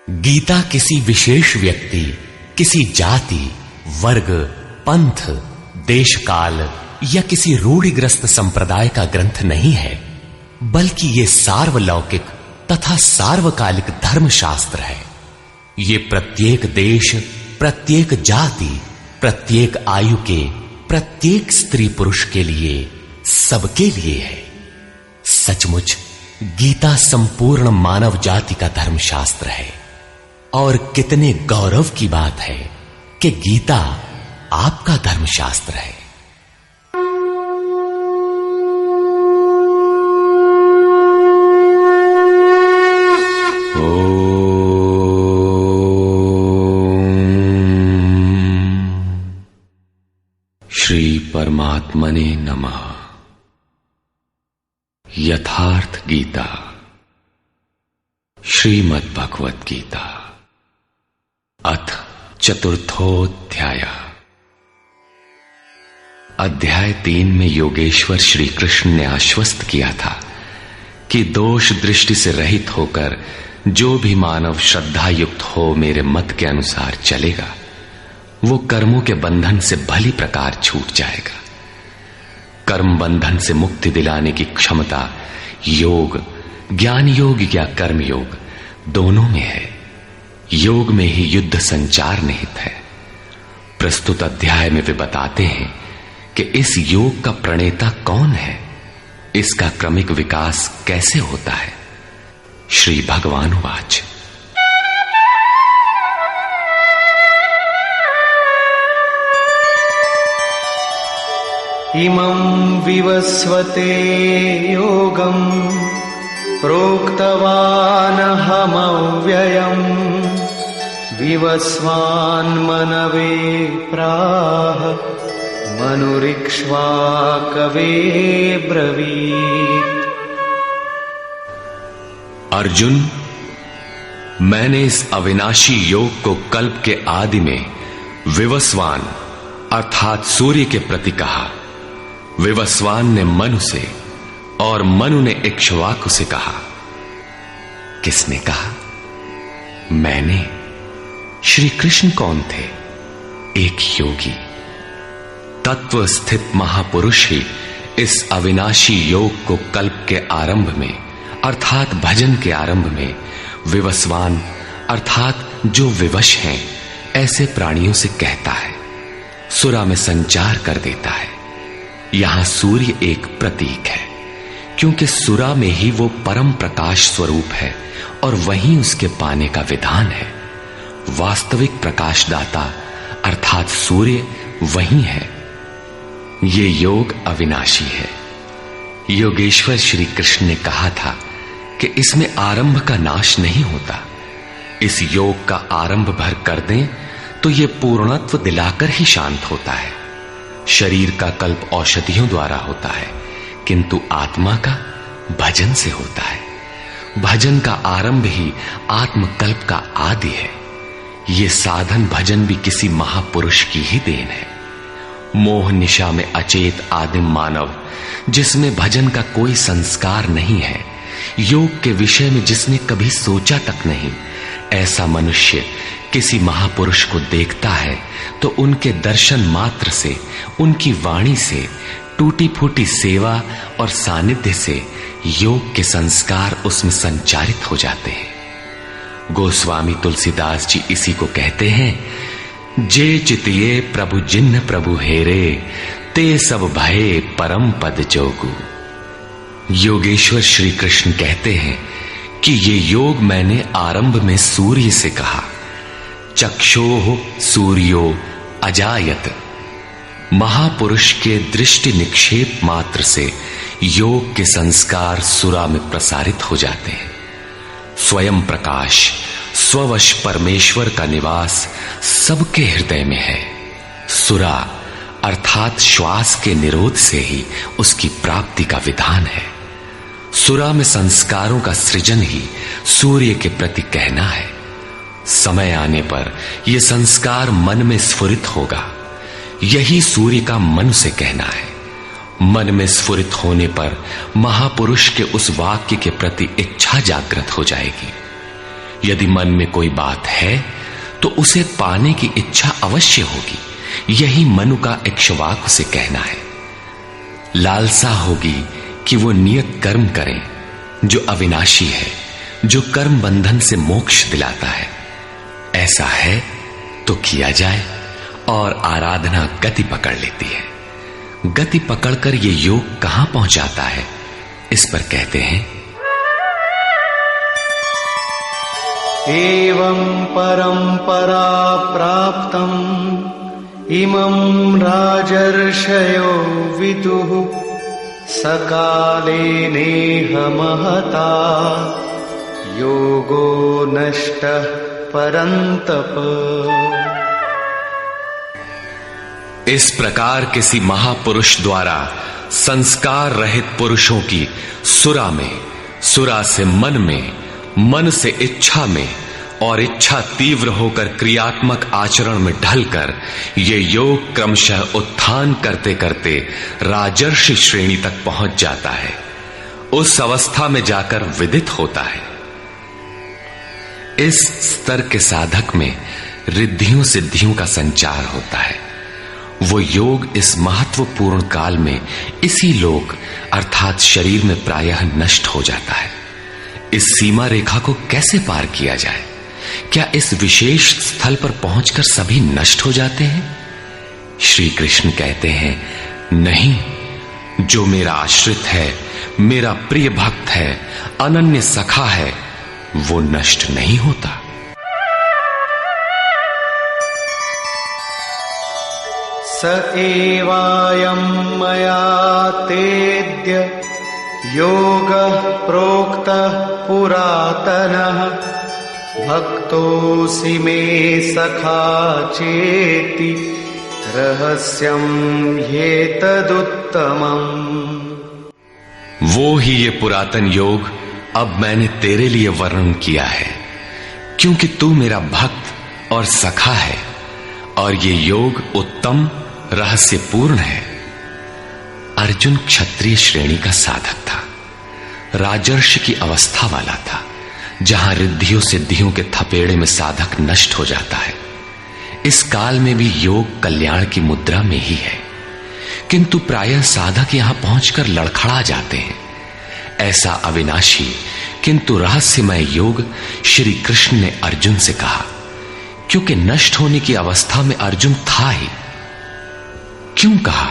गीता किसी विशेष व्यक्ति, किसी जाति, वर्ग, पंथ, देश काल या किसी रूढ़िग्रस्त संप्रदाय का ग्रंथ नहीं है, बल्कि ये सार्वलौकिक तथा सार्वकालिक धर्मशास्त्र है। ये प्रत्येक देश, प्रत्येक जाति, प्रत्येक आयु के, प्रत्येक स्त्री पुरुष के लिए, सबके लिए है। सचमुच गीता संपूर्ण मानव जाति का धर्मशास्त्र है और कितने गौरव की बात है कि गीता आपका धर्मशास्त्र है। श्री परमात्मने नमः। यथार्थ गीता, श्रीमद् भगवत गीता, अथ चतुर्थोध्याय। अध्याय 3 में योगेश्वर श्री कृष्ण ने आश्वस्त किया था कि दोष दृष्टि से रहित होकर जो भी मानव श्रद्धा युक्त हो मेरे मत के अनुसार चलेगा, वो कर्मों के बंधन से भली प्रकार छूट जाएगा। कर्म बंधन से मुक्ति दिलाने की क्षमता योग, ज्ञान योग या कर्म योग दोनों में है। योग में ही युद्ध संचार निहित है। प्रस्तुत अध्याय में वे बताते हैं कि इस योग का प्रणेता कौन है, इसका क्रमिक विकास कैसे होता है। श्री भगवान वाच। इमं विवस्वते योगं प्रोक्तवानहमव्ययम् विवस्वान्मनवे प्राह मनुरिक्ष्वाकवे ब्रवीत्। अर्जुन, मैंने इस अविनाशी योग को कल्प के आदि में विवस्वान अर्थात सूर्य के प्रति कहा। विवस्वान ने मनु से और मनु ने इक्ष्वाकु से कहा। किसने कहा? मैंने। श्री कृष्ण कौन थे? एक योगी, तत्व स्थित महापुरुष ही इस अविनाशी योग को कल्प के आरंभ में अर्थात भजन के आरंभ में विवस्वान अर्थात जो विवश हैं ऐसे प्राणियों से कहता है, सुरा में संचार कर देता है। यहां सूर्य एक प्रतीक है, क्योंकि सुरा में ही वो परम प्रकाश स्वरूप है और वहीं उसके पाने का विधान है। वास्तविक प्रकाशदाता अर्थात सूर्य वहीं है। ये योग अविनाशी है। योगेश्वर श्री कृष्ण ने कहा था कि इसमें आरंभ का नाश नहीं होता। इस योग का आरंभ भर कर दें तो ये पूर्णत्व दिलाकर ही शांत होता है। शरीर का कल्प औषधियों द्वारा होता है, किंतु आत्मा का भजन से होता है। भजन का आरंभ ही आत्मकल्प का आदि है। ये साधन भजन भी किसी महापुरुष की ही देन है। मोह निशा में अचेत आदिम मानव, जिसमें भजन का कोई संस्कार नहीं है, योग के विषय में जिसने कभी सोचा तक नहीं, ऐसा मनुष्य किसी महापुरुष को देखता है तो उनके दर्शन मात्र से, उनकी वाणी से, टूटी फूटी सेवा और सानिध्य से योग के संस्कार उसमें संचारित हो जाते हैं। गोस्वामी तुलसीदास जी इसी को कहते हैं, जे चितिये प्रभु जिन्न प्रभु हेरे, ते सब भये परम पद जोगु। योगेश्वर श्री कृष्ण कहते हैं कि ये योग मैंने आरंभ में सूर्य से कहा। चक्षोः सूर्यो अजायत। महापुरुष के दृष्टि निक्षेप मात्र से योग के संस्कार सुरा में प्रसारित हो जाते हैं। स्वयं प्रकाश, स्ववश परमेश्वर का निवास सबके हृदय में है। सुरा अर्थात श्वास के निरोध से ही उसकी प्राप्ति का विधान है। सुरा में संस्कारों का सृजन ही सूर्य के प्रति कहना है। समय आने पर यह संस्कार मन में स्फुरित होगा। यही सूर्य का मन से कहना है। मन में स्फुरित होने पर महापुरुष के उस वाक्य के प्रति इच्छा जागृत हो जाएगी। यदि मन में कोई बात है तो उसे पाने की इच्छा अवश्य होगी, यही मनु का इक्ष्वाकु से कहना है। लालसा होगी कि वो नियत कर्म करें जो अविनाशी है, जो कर्म बंधन से मोक्ष दिलाता है। ऐसा है तो किया जाए और आराधना गति पकड़ लेती है। गति पकड़कर ये योग कहां पहुंचाता है, इस पर कहते हैं, एवं परंपरा प्राप्तम् इमं राजर्षयो विदुः सकाले नेह महता योगो नष्टः परन्तप। इस प्रकार किसी महापुरुष द्वारा संस्कार रहित पुरुषों की सुरा में, सुरा से मन में, मन से इच्छा में और इच्छा तीव्र होकर क्रियात्मक आचरण में ढलकर ये योग क्रमशः उत्थान करते करते राजर्षि श्रेणी तक पहुंच जाता है। उस अवस्था में जाकर विदित होता है। इस स्तर के साधक में रिद्धियों सिद्धियों का संचार होता है। वो योग इस महत्वपूर्ण काल में इसी लोक अर्थात शरीर में प्रायः नष्ट हो जाता है। इस सीमा रेखा को कैसे पार किया जाए? क्या इस विशेष स्थल पर पहुंचकर सभी नष्ट हो जाते हैं? श्री कृष्ण कहते हैं, नहीं, जो मेरा आश्रित है, मेरा प्रिय भक्त है, अनन्य सखा है, वो नष्ट नहीं होता। स एवायं मया तेद्य योगः प्रोक्तः पुरातनः भक्तोऽसि मे सखा चेति रहस्यं ह्येतदुत्तमम्। वो ही ये पुरातन योग अब मैंने तेरे लिए वर्णन किया है, क्योंकि तू मेरा भक्त और सखा है और ये योग उत्तम रहस्यपूर्ण है। अर्जुन क्षत्रिय श्रेणी का साधक था, राजर्षि की अवस्था वाला था, जहां रिद्धियों सिद्धियों के थपेड़े में साधक नष्ट हो जाता है। इस काल में भी योग कल्याण की मुद्रा में ही है, किंतु प्रायः साधक यहां पहुंचकर लड़खड़ा जाते हैं। ऐसा अविनाशी किंतु रहस्यमय योग श्री कृष्ण ने अर्जुन से कहा, क्योंकि नष्ट होने की अवस्था में अर्जुन था ही। क्यों कहा?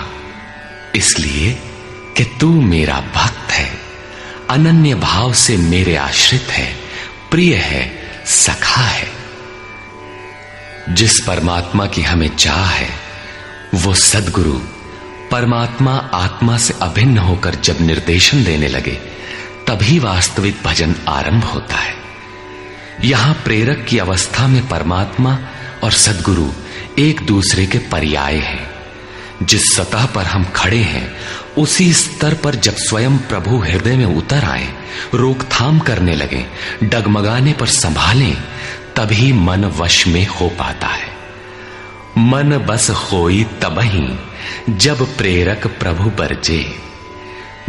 इसलिए कि तू मेरा भक्त है, अनन्य भाव से मेरे आश्रित है, प्रिय है, सखा है। जिस परमात्मा की हमें चाह है, वो सद्गुरु परमात्मा आत्मा से अभिन्न होकर जब निर्देशन देने लगे, तभी वास्तविक भजन आरंभ होता है। यहां प्रेरक की अवस्था में परमात्मा और सद्गुरु एक दूसरे के पर्याय हैं। जिस सतह पर हम खड़े हैं, उसी स्तर पर जब स्वयं प्रभु हृदय में उतर आए, रोकथाम करने लगे, डगमगाने पर संभालें, तभी मन वश में हो पाता है। मन बस होई तबही जब प्रेरक प्रभु बरजे।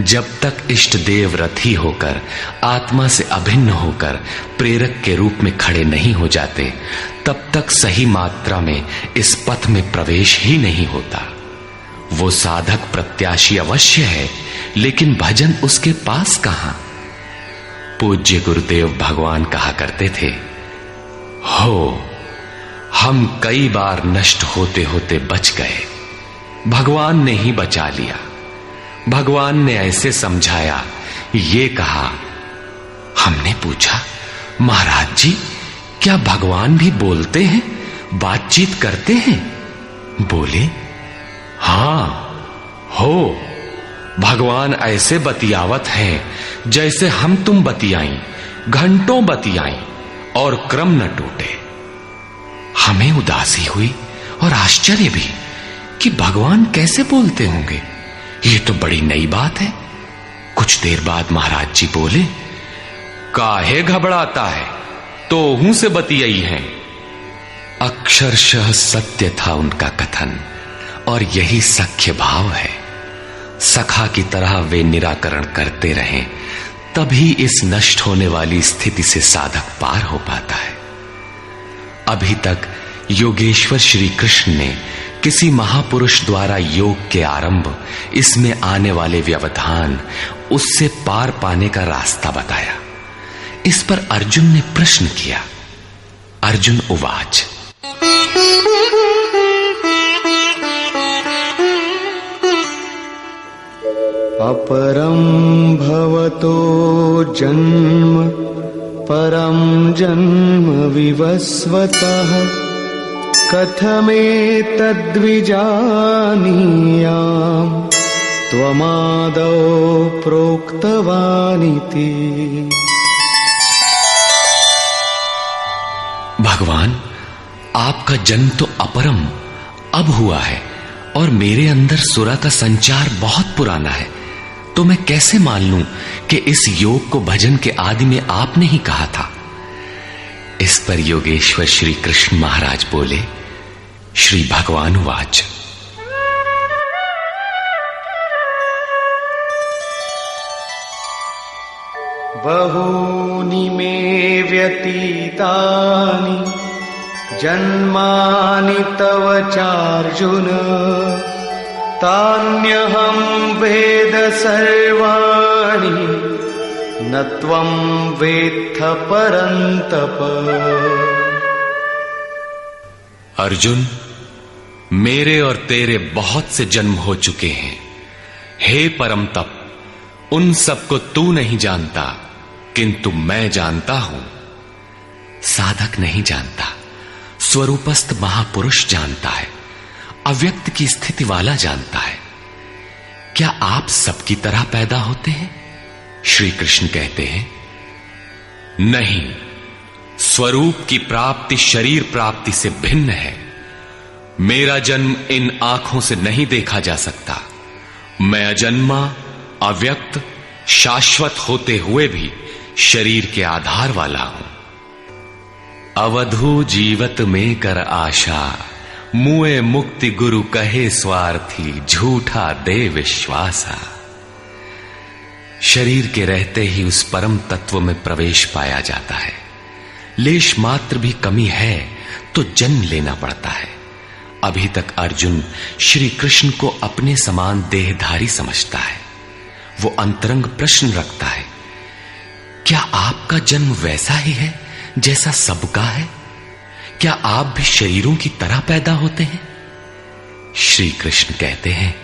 जब तक इष्ट देव रथी होकर, आत्मा से अभिन्न होकर प्रेरक के रूप में खड़े नहीं हो जाते, तब तक सही मात्रा में इस पथ में प्रवेश ही नहीं होता। वो साधक प्रत्याशी अवश्य है, लेकिन भजन उसके पास कहां? पूज्य गुरुदेव भगवान कहा करते थे, हो हम कई बार नष्ट होते होते बच गए, भगवान ने ही बचा लिया। भगवान ने ऐसे समझाया, ये कहा। हमने पूछा, महाराज जी, क्या भगवान भी बोलते हैं, बातचीत करते हैं? बोले, हां, हो, भगवान ऐसे बतियावत हैं जैसे हम तुम बतियाई, घंटों बतियाई और क्रम न टूटे। हमें उदासी हुई और आश्चर्य भी कि भगवान कैसे बोलते होंगे, ये तो बड़ी नई बात है। कुछ देर बाद महाराज जी बोले, काहे घबराता है, तो हूं से बतियाई हैं। अक्षरशः सत्य था उनका कथन, और यही सख्य भाव है। सखा की तरह वे निराकरण करते रहें, तभी इस नष्ट होने वाली स्थिति से साधक पार हो पाता है। अभी तक योगेश्वर श्री कृष्ण ने किसी महापुरुष द्वारा योग के आरंभ, इसमें आने वाले व्यवधान, उससे पार पाने का रास्ता बताया। इस पर अर्जुन ने प्रश्न किया। अर्जुन उवाच, अपरं भवतो जन्म परं जन्म विवस्वतः कथमेतद्विजानीयाम् त्वमादौ प्रोक्तवानिति। भगवान, आपका जन्म तो अपरम अब हुआ है और मेरे अंदर सुरा का संचार बहुत पुराना है, तो मैं कैसे मान लूं कि इस योग को भजन के आदि में आपने ही कहा था। इस पर योगेश्वर श्री कृष्ण महाराज बोले। श्री भगवान वाच, बहूनि मे व्यतीतानि जन्मानि तव चार्जुन तान्यहं वेद सर्वाणि न त्वं वेत्थ परन्तप। अर्जुन, मेरे और तेरे बहुत से जन्म हो चुके हैं। हे परम तप, उन सबको तू नहीं जानता, किंतु मैं जानता हूं। साधक नहीं जानता, स्वरूपस्थ महापुरुष जानता है, अव्यक्त की स्थिति वाला जानता है। क्या आप सबकी तरह पैदा होते हैं? श्री कृष्ण कहते हैं, नहीं, स्वरूप की प्राप्ति शरीर प्राप्ति से भिन्न है। मेरा जन्म इन आंखों से नहीं देखा जा सकता। मैं अजन्मा, अव्यक्त, शाश्वत होते हुए भी शरीर के आधार वाला हूं। अवधू जीवत में कर आशा, मुए मुक्ति गुरु कहे स्वार्थी, झूठा दे विश्वासा। शरीर के रहते ही उस परम तत्व में प्रवेश पाया जाता है। लेश मात्र भी कमी है तो जन्म लेना पड़ता है। अभी तक अर्जुन श्री कृष्ण को अपने समान देहधारी समझता है। वो अंतरंग प्रश्न रखता है, क्या आपका जन्म वैसा ही है जैसा सबका है? क्या आप भी शरीरों की तरह पैदा होते हैं? श्री कृष्ण कहते हैं,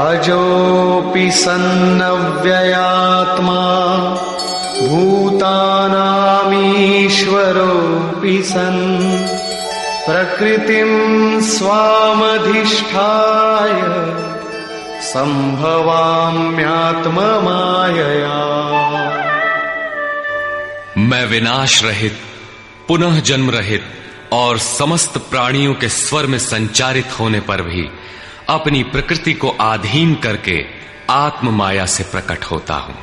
अजोऽपि सन्नव्ययात्मा भूतानामीश्वरोऽपि सन् प्रकृतिं स्वामधिष्ठाय संभवाम्यात्ममायया। मैं विनाश रहित, पुनः जन्म रहित और समस्त प्राणियों के स्वर में संचारित होने पर भी अपनी प्रकृति को अधीन करके आत्म माया से प्रकट होता हूं।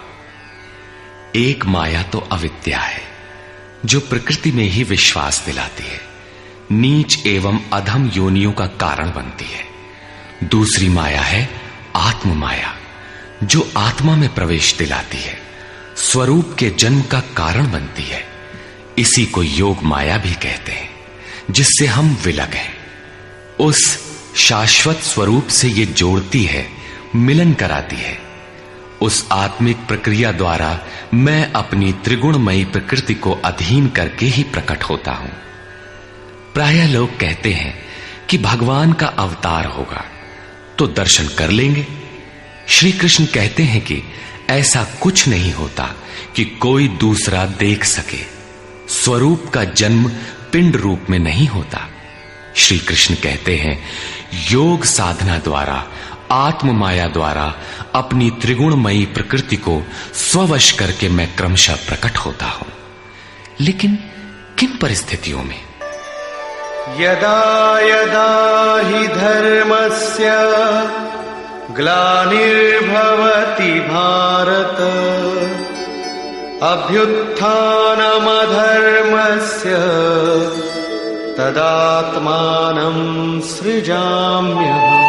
एक माया तो अविद्या है, जो प्रकृति में ही विश्वास दिलाती है, नीच एवं अधम योनियों का कारण बनती है। दूसरी माया है आत्म माया, जो आत्मा में प्रवेश दिलाती है, स्वरूप के जन्म का कारण बनती है। इसी को योग माया भी कहते हैं, जिससे हम विलग हैं। उस शाश्वत स्वरूप से ये जोड़ती है, मिलन कराती है। उस आत्मिक प्रक्रिया द्वारा मैं अपनी त्रिगुणमयी प्रकृति को अधीन करके ही प्रकट होता हूं। प्रायः लोग कहते हैं कि भगवान का अवतार होगा तो दर्शन कर लेंगे। श्री कृष्ण कहते हैं कि ऐसा कुछ नहीं होता कि कोई दूसरा देख सके। स्वरूप का जन्म पिंड रूप में नहीं होता। श्री कृष्ण कहते हैं, योग साधना द्वारा, आत्म माया द्वारा अपनी त्रिगुणमयी प्रकृति को स्ववश करके मैं क्रमशः प्रकट होता हूं। लेकिन किन परिस्थितियों में? यदा यदा हि धर्मस्य ग्लानिर्भवति भारत अभ्युत्थानमधर्मस्य तदात्मानं सृजाम्यहम्।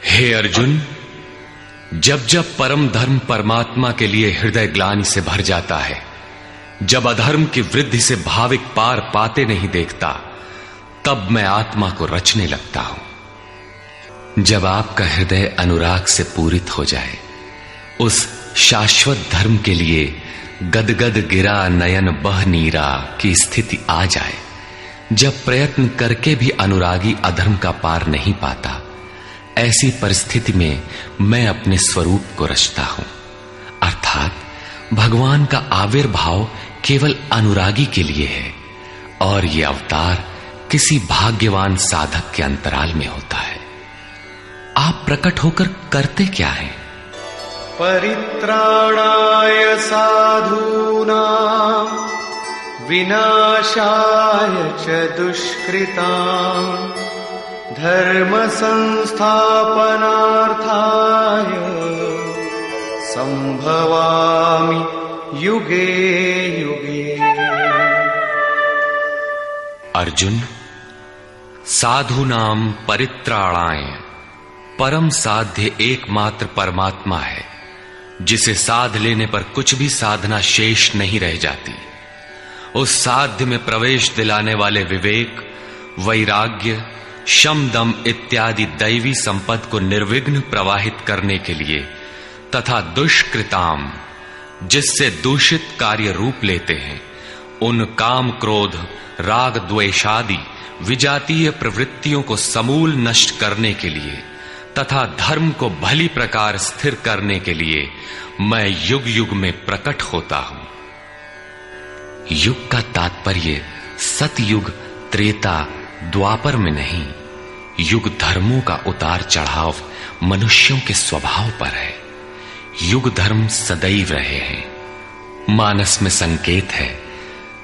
हे अर्जुन, जब जब परम धर्म परमात्मा के लिए हृदय ग्लानि से भर जाता है, जब अधर्म की वृद्धि से भाविक पार पाते नहीं देखता, तब मैं आत्मा को रचने लगता हूं। जब आपका हृदय अनुराग से पूरित हो जाए, उस शाश्वत धर्म के लिए गदगद गिरा नयन बह नीरा की स्थिति आ जाए, जब प्रयत्न करके भी अनुरागी अधर्म का पार नहीं पाता, ऐसी परिस्थिति में मैं अपने स्वरूप को रचता हूं। अर्थात भगवान का आविर्भाव केवल अनुरागी के लिए है और यह अवतार किसी भाग्यवान साधक के अंतराल में होता है। आप प्रकट होकर करते क्या हैं? परित्राणाय साधूनां विनाशाय च दुष्कृतां धर्म संस्थापनार्थाय संभवामि युगे युगे। अर्जुन, साधूनाम परित्राणाय परम साध्य एकमात्र परमात्मा है, जिसे साध लेने पर कुछ भी साधना शेष नहीं रह जाती। उस साध्य में प्रवेश दिलाने वाले विवेक, वैराग्य, शम दम इत्यादि दैवी संपद को निर्विघ्न प्रवाहित करने के लिए तथा दुष्कृताम, जिससे दूषित कार्य रूप लेते हैं, उन काम क्रोध राग द्वेषादि विजातीय प्रवृत्तियों को समूल नष्ट करने के लिए तथा धर्म को भली प्रकार स्थिर करने के लिए मैं युग युग में प्रकट होता हूं। युग का तात्पर्य सतयुग, त्रेता, द्वापर में नहीं। युग धर्मों का उतार चढ़ाव मनुष्यों के स्वभाव पर है। युग धर्म सदैव रहे हैं। मानस में संकेत है,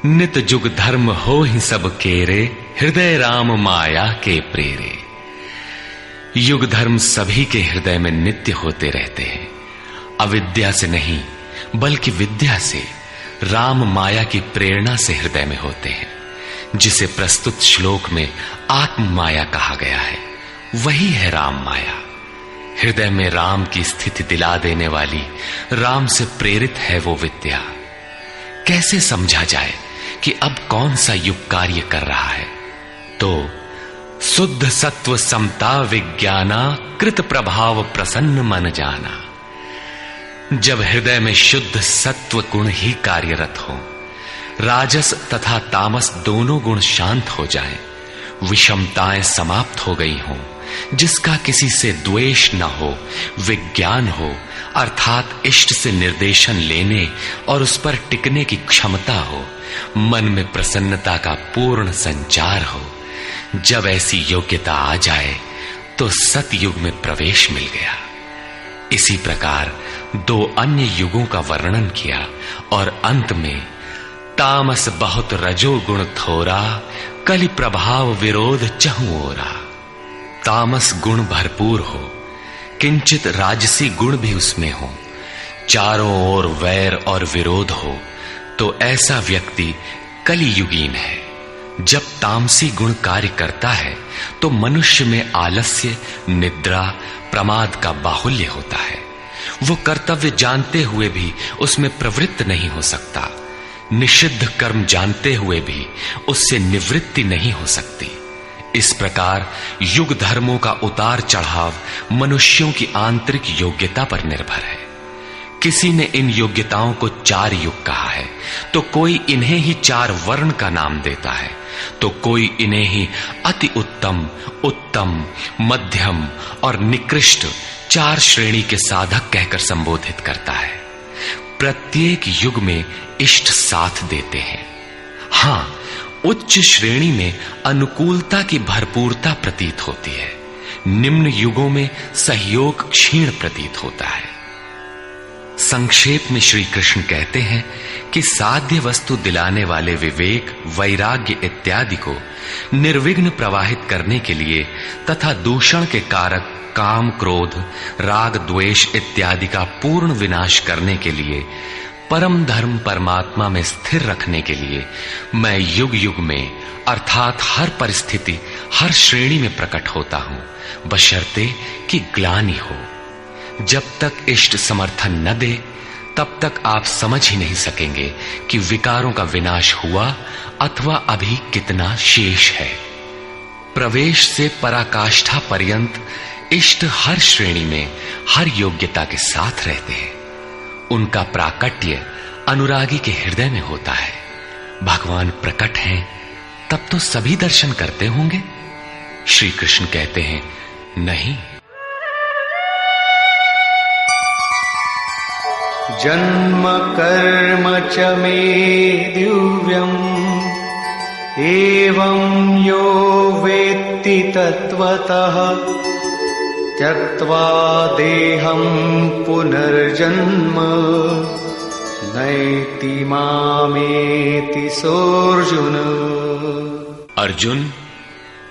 नित जुग धर्म हो ही सब केरे, हृदय राम माया के प्रेरे। युग धर्म सभी के हृदय में नित्य होते रहते हैं। अविद्या से नहीं बल्कि विद्या से, राम माया की प्रेरणा से हृदय में होते हैं, जिसे प्रस्तुत श्लोक में आत्म माया कहा गया है। वही है राम माया। हृदय में राम की स्थिति दिला देने वाली, राम से प्रेरित है वो विद्या। कैसे समझा जाए कि अब कौन सा युग कार्य कर रहा है? तो शुद्ध सत्व समता विज्ञाना, कृत प्रभाव प्रसन्न मन जाना। जब हृदय में शुद्ध सत्व गुण ही कार्यरत हो, राजस तथा तामस दोनों गुण शांत हो जाएं, विषमताएं समाप्त हो गई हों, जिसका किसी से द्वेष न हो, विज्ञान हो, अर्थात इष्ट से निर्देशन लेने और उस पर टिकने की क्षमता हो, मन में प्रसन्नता का पूर्ण संचार हो, जब ऐसी योग्यता आ जाए तो सतयुग में प्रवेश मिल गया। इसी प्रकार दो अन्य युगों का वर्णन किया और अंत में तामस बहुत रजो गुण थोरा, कलि प्रभाव विरोध चहु ओरा। तामस गुण भरपूर हो, किंचित राजसी गुण भी उसमें हो, चारों ओर वैर और विरोध हो, तो ऐसा व्यक्ति कलियुगीन है। जब तामसी गुण कार्य करता है तो मनुष्य में आलस्य, निद्रा, प्रमाद का बाहुल्य होता है। वो कर्तव्य जानते हुए भी उसमें प्रवृत्त नहीं हो सकता, निषिद्ध कर्म जानते हुए भी उससे निवृत्ति नहीं हो सकती। इस प्रकार युग धर्मों का उतार चढ़ाव मनुष्यों की आंतरिक योग्यता पर निर्भर है। किसी ने इन योग्यताओं को 4 युग कहा है, तो कोई इन्हें ही 4 वर्ण का नाम देता है, तो कोई इन्हें ही अति उत्तम, उत्तम, मध्यम और निकृष्ट 4 श्रेणी के साधक कहकर संबोधित करता है। प्रत्येक युग में इष्ट साथ देते हैं। हां, उच्च श्रेणी में अनुकूलता की भरपूरता प्रतीत होती है, निम्न युगों में सहयोग क्षीण प्रतीत होता है। संक्षेप में श्री कृष्ण कहते हैं कि साध्य वस्तु दिलाने वाले विवेक, वैराग्य इत्यादि को निर्विघ्न प्रवाहित करने के लिए तथा दूषण के कारक काम, क्रोध, राग, द्वेष इत्यादि का पूर्ण विनाश करने के लिए, परम धर्म परमात्मा में स्थिर रखने के लिए मैं युग युग में अर्थात हर परिस्थिति, हर श्रेणी में प्रकट होता हूं, बशर्ते कि ग्लानि हो। जब तक इष्ट समर्थन न दे तब तक आप समझ ही नहीं सकेंगे कि विकारों का विनाश हुआ अथवा अभी कितना शेष है। प्रवेश से पराकाष्ठा पर्यंत इष्ट हर श्रेणी में हर योग्यता के साथ रहते हैं। उनका प्राकट्य अनुरागी के हृदय में होता है। भगवान प्रकट हैं तब तो सभी दर्शन करते होंगे। श्री कृष्ण कहते हैं, नहीं। जन्म कर्म च मे दिव्यम् एवं यो वेत्ति तत्वतः त्यक्त्वा देहं पुनर्जन्म नैति मामेति सोऽर्जुन। अर्जुन,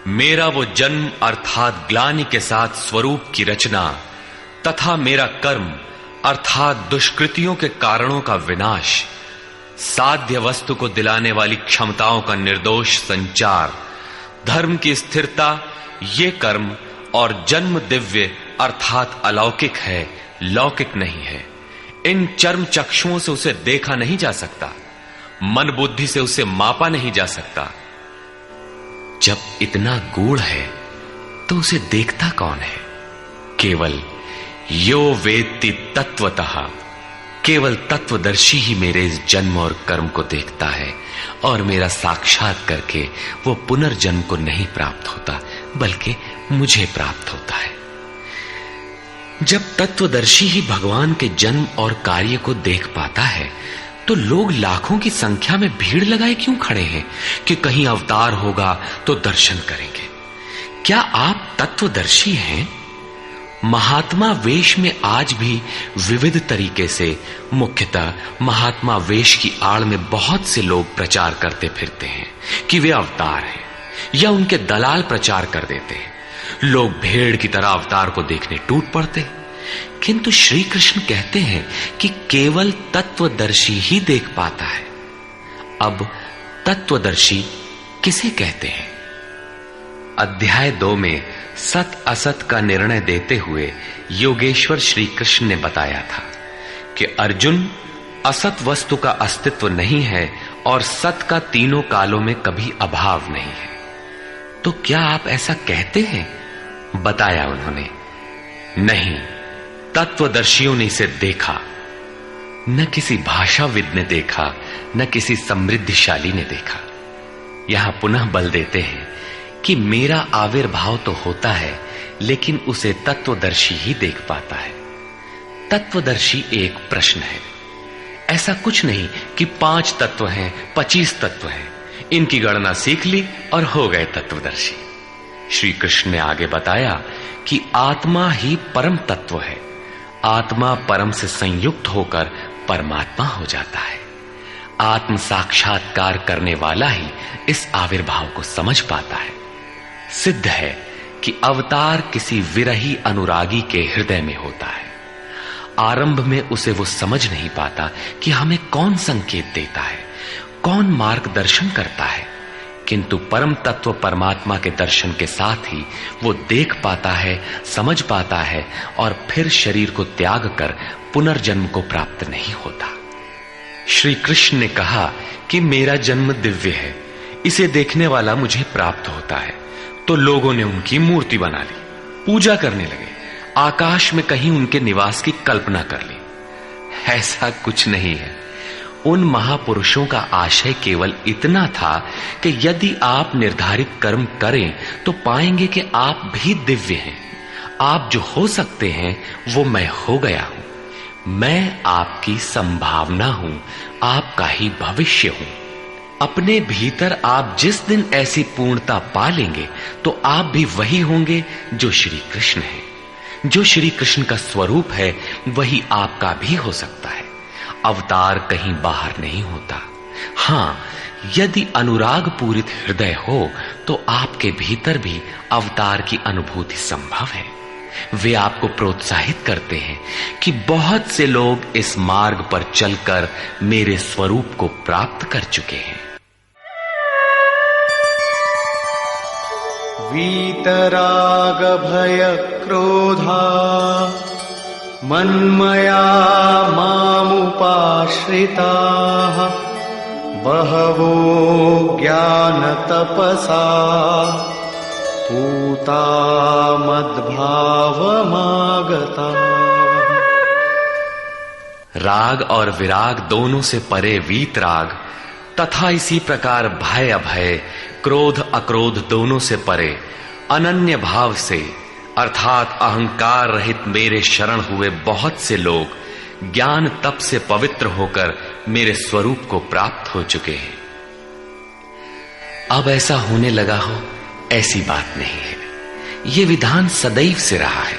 मेरा वो जन्म अर्थात ग्लानि के साथ स्वरूप की रचना तथा मेरा कर्म अर्थात दुष्कृतियों के कारणों का विनाश, साध्य वस्तु को दिलाने वाली क्षमताओं का निर्दोष संचार, धर्म की स्थिरता, ये कर्म और जन्म दिव्य अर्थात अलौकिक है, लौकिक नहीं है। इन चर्म चक्षुओं से उसे देखा नहीं जा सकता, मन बुद्धि से उसे मापा नहीं जा सकता। जब इतना गूढ़ है तो उसे देखता कौन है? केवल यो वेत्ति तत्वतः, केवल तत्वदर्शी ही मेरे इस जन्म और कर्म को देखता है और मेरा साक्षात करके वो पुनर्जन्म को नहीं प्राप्त होता बल्कि मुझे प्राप्त होता है। जब तत्वदर्शी ही भगवान के जन्म और कार्य को देख पाता है तो लोग लाखों की संख्या में भीड़ लगाए क्यों खड़े हैं कि कहीं अवतार होगा तो दर्शन करेंगे। क्या आप तत्वदर्शी हैं? महात्मा वेश में आज भी विविध तरीके से, मुख्यतः महात्मा वेश की आड़ में बहुत से लोग प्रचार करते फिरते हैं कि वे अवतार हैं, या उनके दलाल प्रचार कर देते हैं। लोग भेड़ की तरह अवतार को देखने टूट पड़ते, किंतु श्री कृष्ण कहते हैं कि केवल तत्वदर्शी ही देख पाता है। अब तत्वदर्शी किसे कहते हैं? अध्याय 2 में सत असत का निर्णय देते हुए योगेश्वर श्री कृष्ण ने बताया था कि अर्जुन, असत वस्तु का अस्तित्व नहीं है और सत का तीनों कालों में कभी अभाव नहीं है। तो क्या आप ऐसा कहते हैं? बताया उन्होंने, नहीं, तत्वदर्शियों ने इसे देखा, न किसी भाषाविद ने देखा, न किसी समृद्धिशाली ने देखा। यहां पुनः बल देते हैं कि मेरा आविर्भाव तो होता है लेकिन उसे तत्वदर्शी ही देख पाता है। तत्वदर्शी एक प्रश्न है। ऐसा कुछ नहीं कि 5 तत्व हैं, 25 तत्व हैं, इनकी गणना सीख ली और हो गए तत्वदर्शी। श्री कृष्ण ने आगे बताया कि आत्मा ही परम तत्व है। आत्मा परम से संयुक्त होकर परमात्मा हो जाता है। आत्म साक्षात्कार करने वाला ही इस आविर्भाव को समझ पाता है। सिद्ध है कि अवतार किसी विरही अनुरागी के हृदय में होता है। आरंभ में उसे वो समझ नहीं पाता कि हमें कौन संकेत देता है, कौन मार्गदर्शन करता है, किंतु परम तत्व परमात्मा के दर्शन के साथ ही वो देख पाता है, समझ पाता है और फिर शरीर को त्याग कर पुनर्जन्म को प्राप्त नहीं होता। श्री कृष्ण ने कहा कि मेरा जन्म दिव्य है, इसे देखने वाला मुझे प्राप्त होता है। तो लोगों ने उनकी मूर्ति बना ली, पूजा करने लगे, आकाश में कहीं उनके निवास की कल्पना कर ली। ऐसा कुछ नहीं है। उन महापुरुषों का आशय केवल इतना था कि यदि आप निर्धारित कर्म करें तो पाएंगे कि आप भी दिव्य हैं। आप जो हो सकते हैं वो मैं हो गया हूं। मैं आपकी संभावना हूं, आपका ही भविष्य हूं। अपने भीतर आप जिस दिन ऐसी पूर्णता पा लेंगे तो आप भी वही होंगे जो श्री कृष्ण है। जो श्री कृष्ण का स्वरूप है वही आपका भी हो सकता है। अवतार कहीं बाहर नहीं होता। हां, यदि अनुराग पूरित हृदय हो तो आपके भीतर भी अवतार की अनुभूति संभव है। वे आपको प्रोत्साहित करते हैं कि बहुत से लोग इस मार्ग पर चलकर मेरे स्वरूप को प्राप्त कर चुके हैं। वीतराग भय क्रोधा मन्मया मामुपाश्रिताः बहवो ज्ञानतपसा पूता मद्भावमागता। राग और विराग दोनों से परे वीतराग तथा इसी प्रकार भय अभय, क्रोध अक्रोध दोनों से परे अनन्य भाव से अर्थात अहंकार रहित मेरे शरण हुए बहुत से लोग ज्ञान तप से पवित्र होकर मेरे स्वरूप को प्राप्त हो चुके हैं। अब ऐसा होने लगा हो ऐसी बात नहीं है, ये विधान सदैव से रहा है।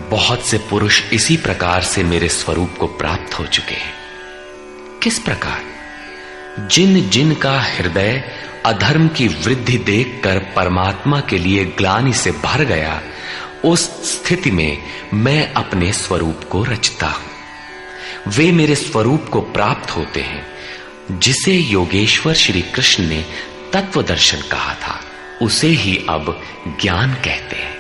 बहुत से पुरुष इसी प्रकार से मेरे स्वरूप को प्राप्त हो चुके हैं। किस प्रकार? जिन जिन का हृदय अधर्म की वृद्धि देखकर परमात्मा के लिए ग्लानि से भर गया, उस स्थिति में मैं अपने स्वरूप को रचता हूं। वे मेरे स्वरूप को प्राप्त होते हैं, जिसे योगेश्वर श्री कृष्ण ने तत्व दर्शन कहा था, उसे ही अब ज्ञान कहते हैं।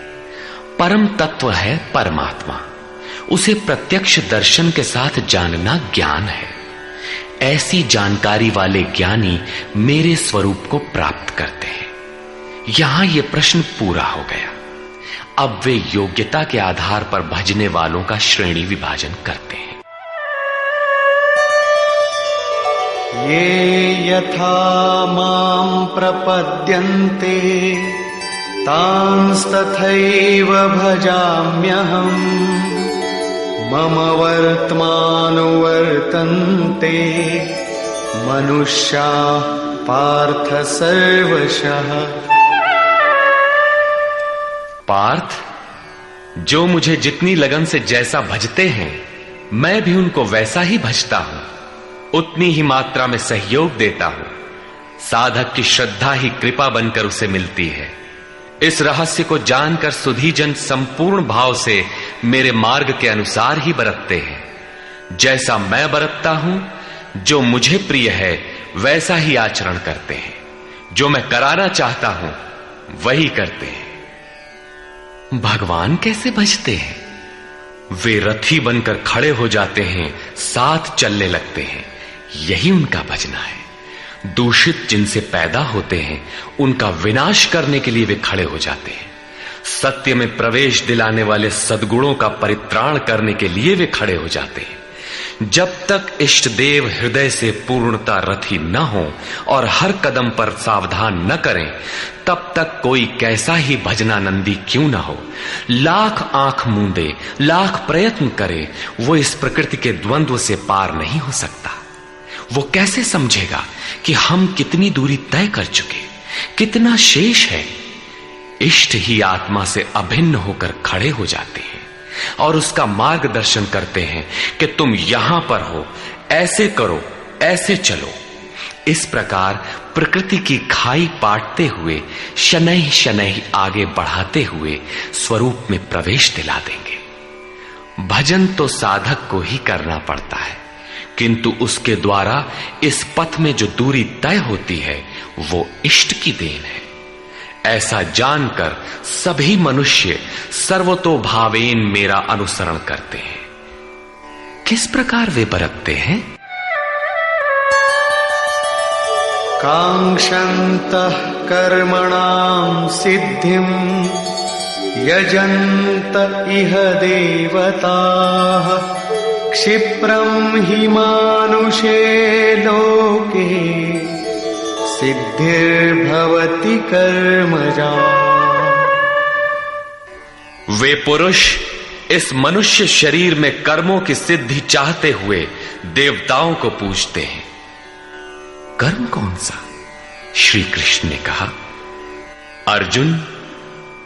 परम तत्व है परमात्मा, उसे प्रत्यक्ष दर्शन के साथ जानना ज्ञान है। ऐसी जानकारी वाले ज्ञानी मेरे स्वरूप को प्राप्त करते हैं। यहां यह प्रश्न पूरा हो गया। अब वे योग्यता के आधार पर भजने वालों का श्रेणी विभाजन करते हैं। ये यथा मां प्रपद्यन्ते तांस्तथैव भजाम्यहम् मम वर्त्मानुवर्तन्ते मनुष्याः पार्थ सर्वशः। पार्थ, जो मुझे जितनी लगन से जैसा भजते हैं, मैं भी उनको वैसा ही भजता हूं, उतनी ही मात्रा में सहयोग देता हूं। साधक की श्रद्धा ही कृपा बनकर उसे मिलती है। इस रहस्य को जानकर सुधीजन संपूर्ण भाव से मेरे मार्ग के अनुसार ही बरतते हैं। जैसा मैं बरतता हूं, जो मुझे प्रिय है वैसा ही आचरण करते हैं। जो मैं कराना चाहता हूं वही करते हैं। भगवान कैसे भजते हैं? वे रथी बनकर खड़े हो जाते हैं, साथ चलने लगते हैं। यही उनका भजना है। दूषित जिनसे पैदा होते हैं, उनका विनाश करने के लिए वे खड़े हो जाते हैं। सत्य में प्रवेश दिलाने वाले सद्गुणों का परित्राण करने के लिए वे खड़े हो जाते हैं। जब तक इष्ट देव हृदय से पूर्णता रथी न हो और हर कदम पर सावधान न करें, तब तक कोई कैसा ही भजनानंदी क्यों न हो, लाख आंख मूंदे, लाख प्रयत्न करे, वो इस प्रकृति के द्वंद्व से पार नहीं हो सकता। वो कैसे समझेगा कि हम कितनी दूरी तय कर चुके, कितना शेष है। इष्ट ही आत्मा से अभिन्न होकर खड़े हो जाते हैं और उसका मार्गदर्शन करते हैं कि तुम यहां पर हो, ऐसे करो, ऐसे चलो। इस प्रकार प्रकृति की खाई पाटते हुए शनैः शनैः आगे बढ़ाते हुए स्वरूप में प्रवेश दिला देंगे। भजन तो साधक को ही करना पड़ता है, किंतु उसके द्वारा इस पथ में जो दूरी तय होती है वो इष्ट की देन है। ऐसा जानकर सभी मनुष्य सर्वतोभावेन मेरा अनुसरण करते हैं। किस प्रकार वे बरतते हैं? कांक्षन्तः कर्मणां सिद्धिं यजन्त इह देवताः क्षिप्रं हि मानुषे लोके सिद्धिर्भवति कर्मजा। वे पुरुष इस मनुष्य शरीर में कर्मों की सिद्धि चाहते हुए देवताओं को पूजते हैं। कर्म कौन सा? श्री कृष्ण ने कहा, अर्जुन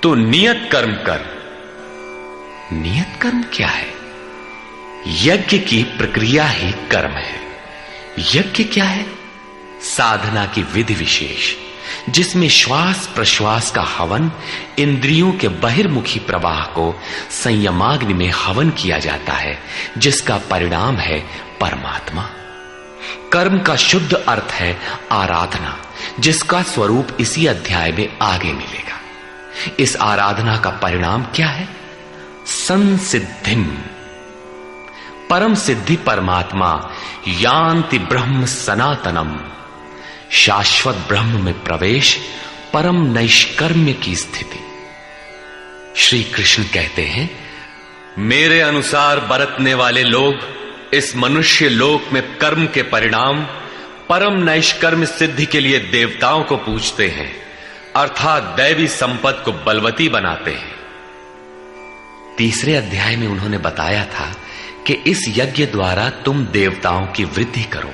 तू नियत कर्म कर। नियत कर्म क्या है? यज्ञ की प्रक्रिया ही कर्म है। यज्ञ क्या है? साधना की विधि विशेष, जिसमें श्वास प्रश्वास का हवन, इंद्रियों के बहिर्मुखी प्रवाह को संयमाग्नि में हवन किया जाता है, जिसका परिणाम है परमात्मा। कर्म का शुद्ध अर्थ है आराधना, जिसका स्वरूप इसी अध्याय में आगे मिलेगा। इस आराधना का परिणाम क्या है? संसिद्धिम, परम सिद्धि परमात्मा यान्ति ब्रह्म सनातनम, शाश्वत ब्रह्म में प्रवेश, परम नैष्कर्म्य की स्थिति। श्री कृष्ण कहते हैं, मेरे अनुसार बरतने वाले लोग इस मनुष्य लोक में कर्म के परिणाम परम नैष्कर्म्य सिद्धि के लिए देवताओं को पूजते हैं, अर्थात दैवी संपत्ति को बलवती बनाते हैं। तीसरे अध्याय में उन्होंने बताया था कि इस यज्ञ द्वारा तुम देवताओं की वृद्धि करो,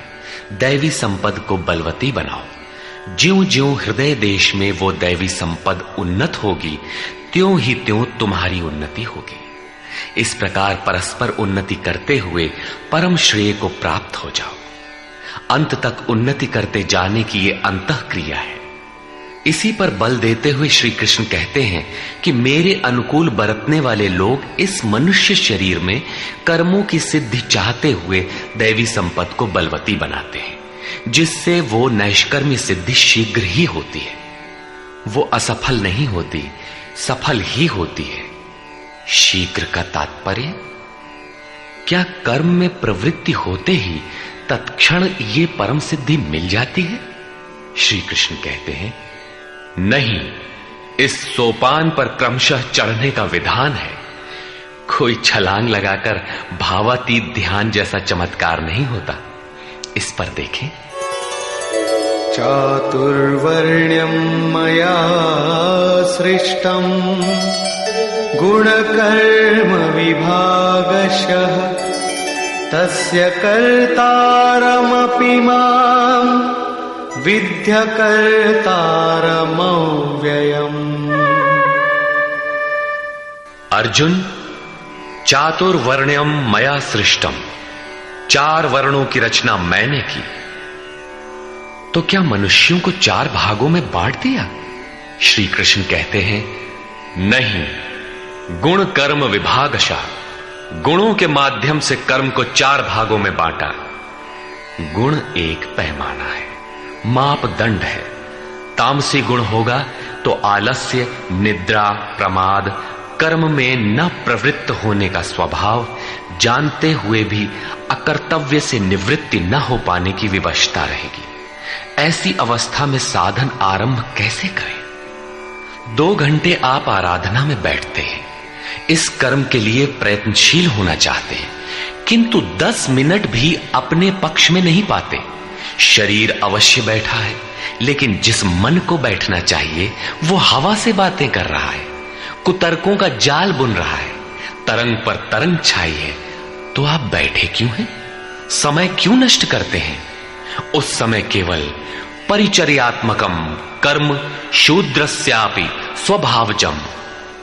दैवी संपद को बलवती बनाओ। ज्यों ज्यों हृदय देश में वो दैवी संपद उन्नत होगी, त्यों ही त्यों तुम्हारी उन्नति होगी। इस प्रकार परस्पर उन्नति करते हुए परम श्रेय को प्राप्त हो जाओ। अंत तक उन्नति करते जाने की ये अंतःक्रिया है। इसी पर बल देते हुए श्री कृष्ण कहते हैं कि मेरे अनुकूल बरतने वाले लोग इस मनुष्य शरीर में कर्मों की सिद्धि चाहते हुए दैवी संपत्ति को बलवती बनाते हैं, जिससे वो नैष्कर्म्य सिद्धि शीघ्र ही होती है। वो असफल नहीं होती, सफल ही होती है। शीघ्र का तात्पर्य, क्या कर्म में प्रवृत्ति होते ही तत्क्षण ये परम सिद्धि मिल जाती है? श्री कृष्ण कहते हैं, नहीं, इस सोपान पर क्रमशः चढ़ने का विधान है। कोई छलांग लगाकर भावातीत ध्यान जैसा चमत्कार नहीं होता। इस पर देखें, चातुर्वर्ण्यं मया सृष्टं गुणकर्म विभागशः तस्य कर्तारमपि मां विद्य कर्तारमव्ययम्। अर्जुन, चातुर्वर्ण्यम मया सृष्टम, 4 वर्णों की रचना मैंने की। तो क्या मनुष्यों को 4 भागों में बांट दिया? श्री कृष्ण कहते हैं, नहीं, गुण कर्म विभागशः, गुणों के माध्यम से कर्म को 4 भागों में बांटा। गुण एक पैमाना है, मापदंड है। तामसी गुण होगा तो आलस्य, निद्रा, प्रमाद, कर्म में न प्रवृत्त होने का स्वभाव, जानते हुए भी अकर्तव्य से निवृत्ति न हो पाने की विवशता रहेगी। ऐसी अवस्था में साधन आरंभ कैसे करें? 2 घंटे आप आराधना में बैठते हैं, इस कर्म के लिए प्रयत्नशील होना चाहते हैं, किंतु 10 मिनट भी अपने पक्ष में नहीं पाते। शरीर अवश्य बैठा है, लेकिन जिस मन को बैठना चाहिए वो हवा से बातें कर रहा है, कुतर्कों का जाल बुन रहा है, तरंग पर तरंग छाई है। तो आप बैठे क्यों हैं? समय क्यों नष्ट करते हैं? उस समय केवल परिचर्यात्मकम कर्म शूद्रस्यापि स्वभावजम,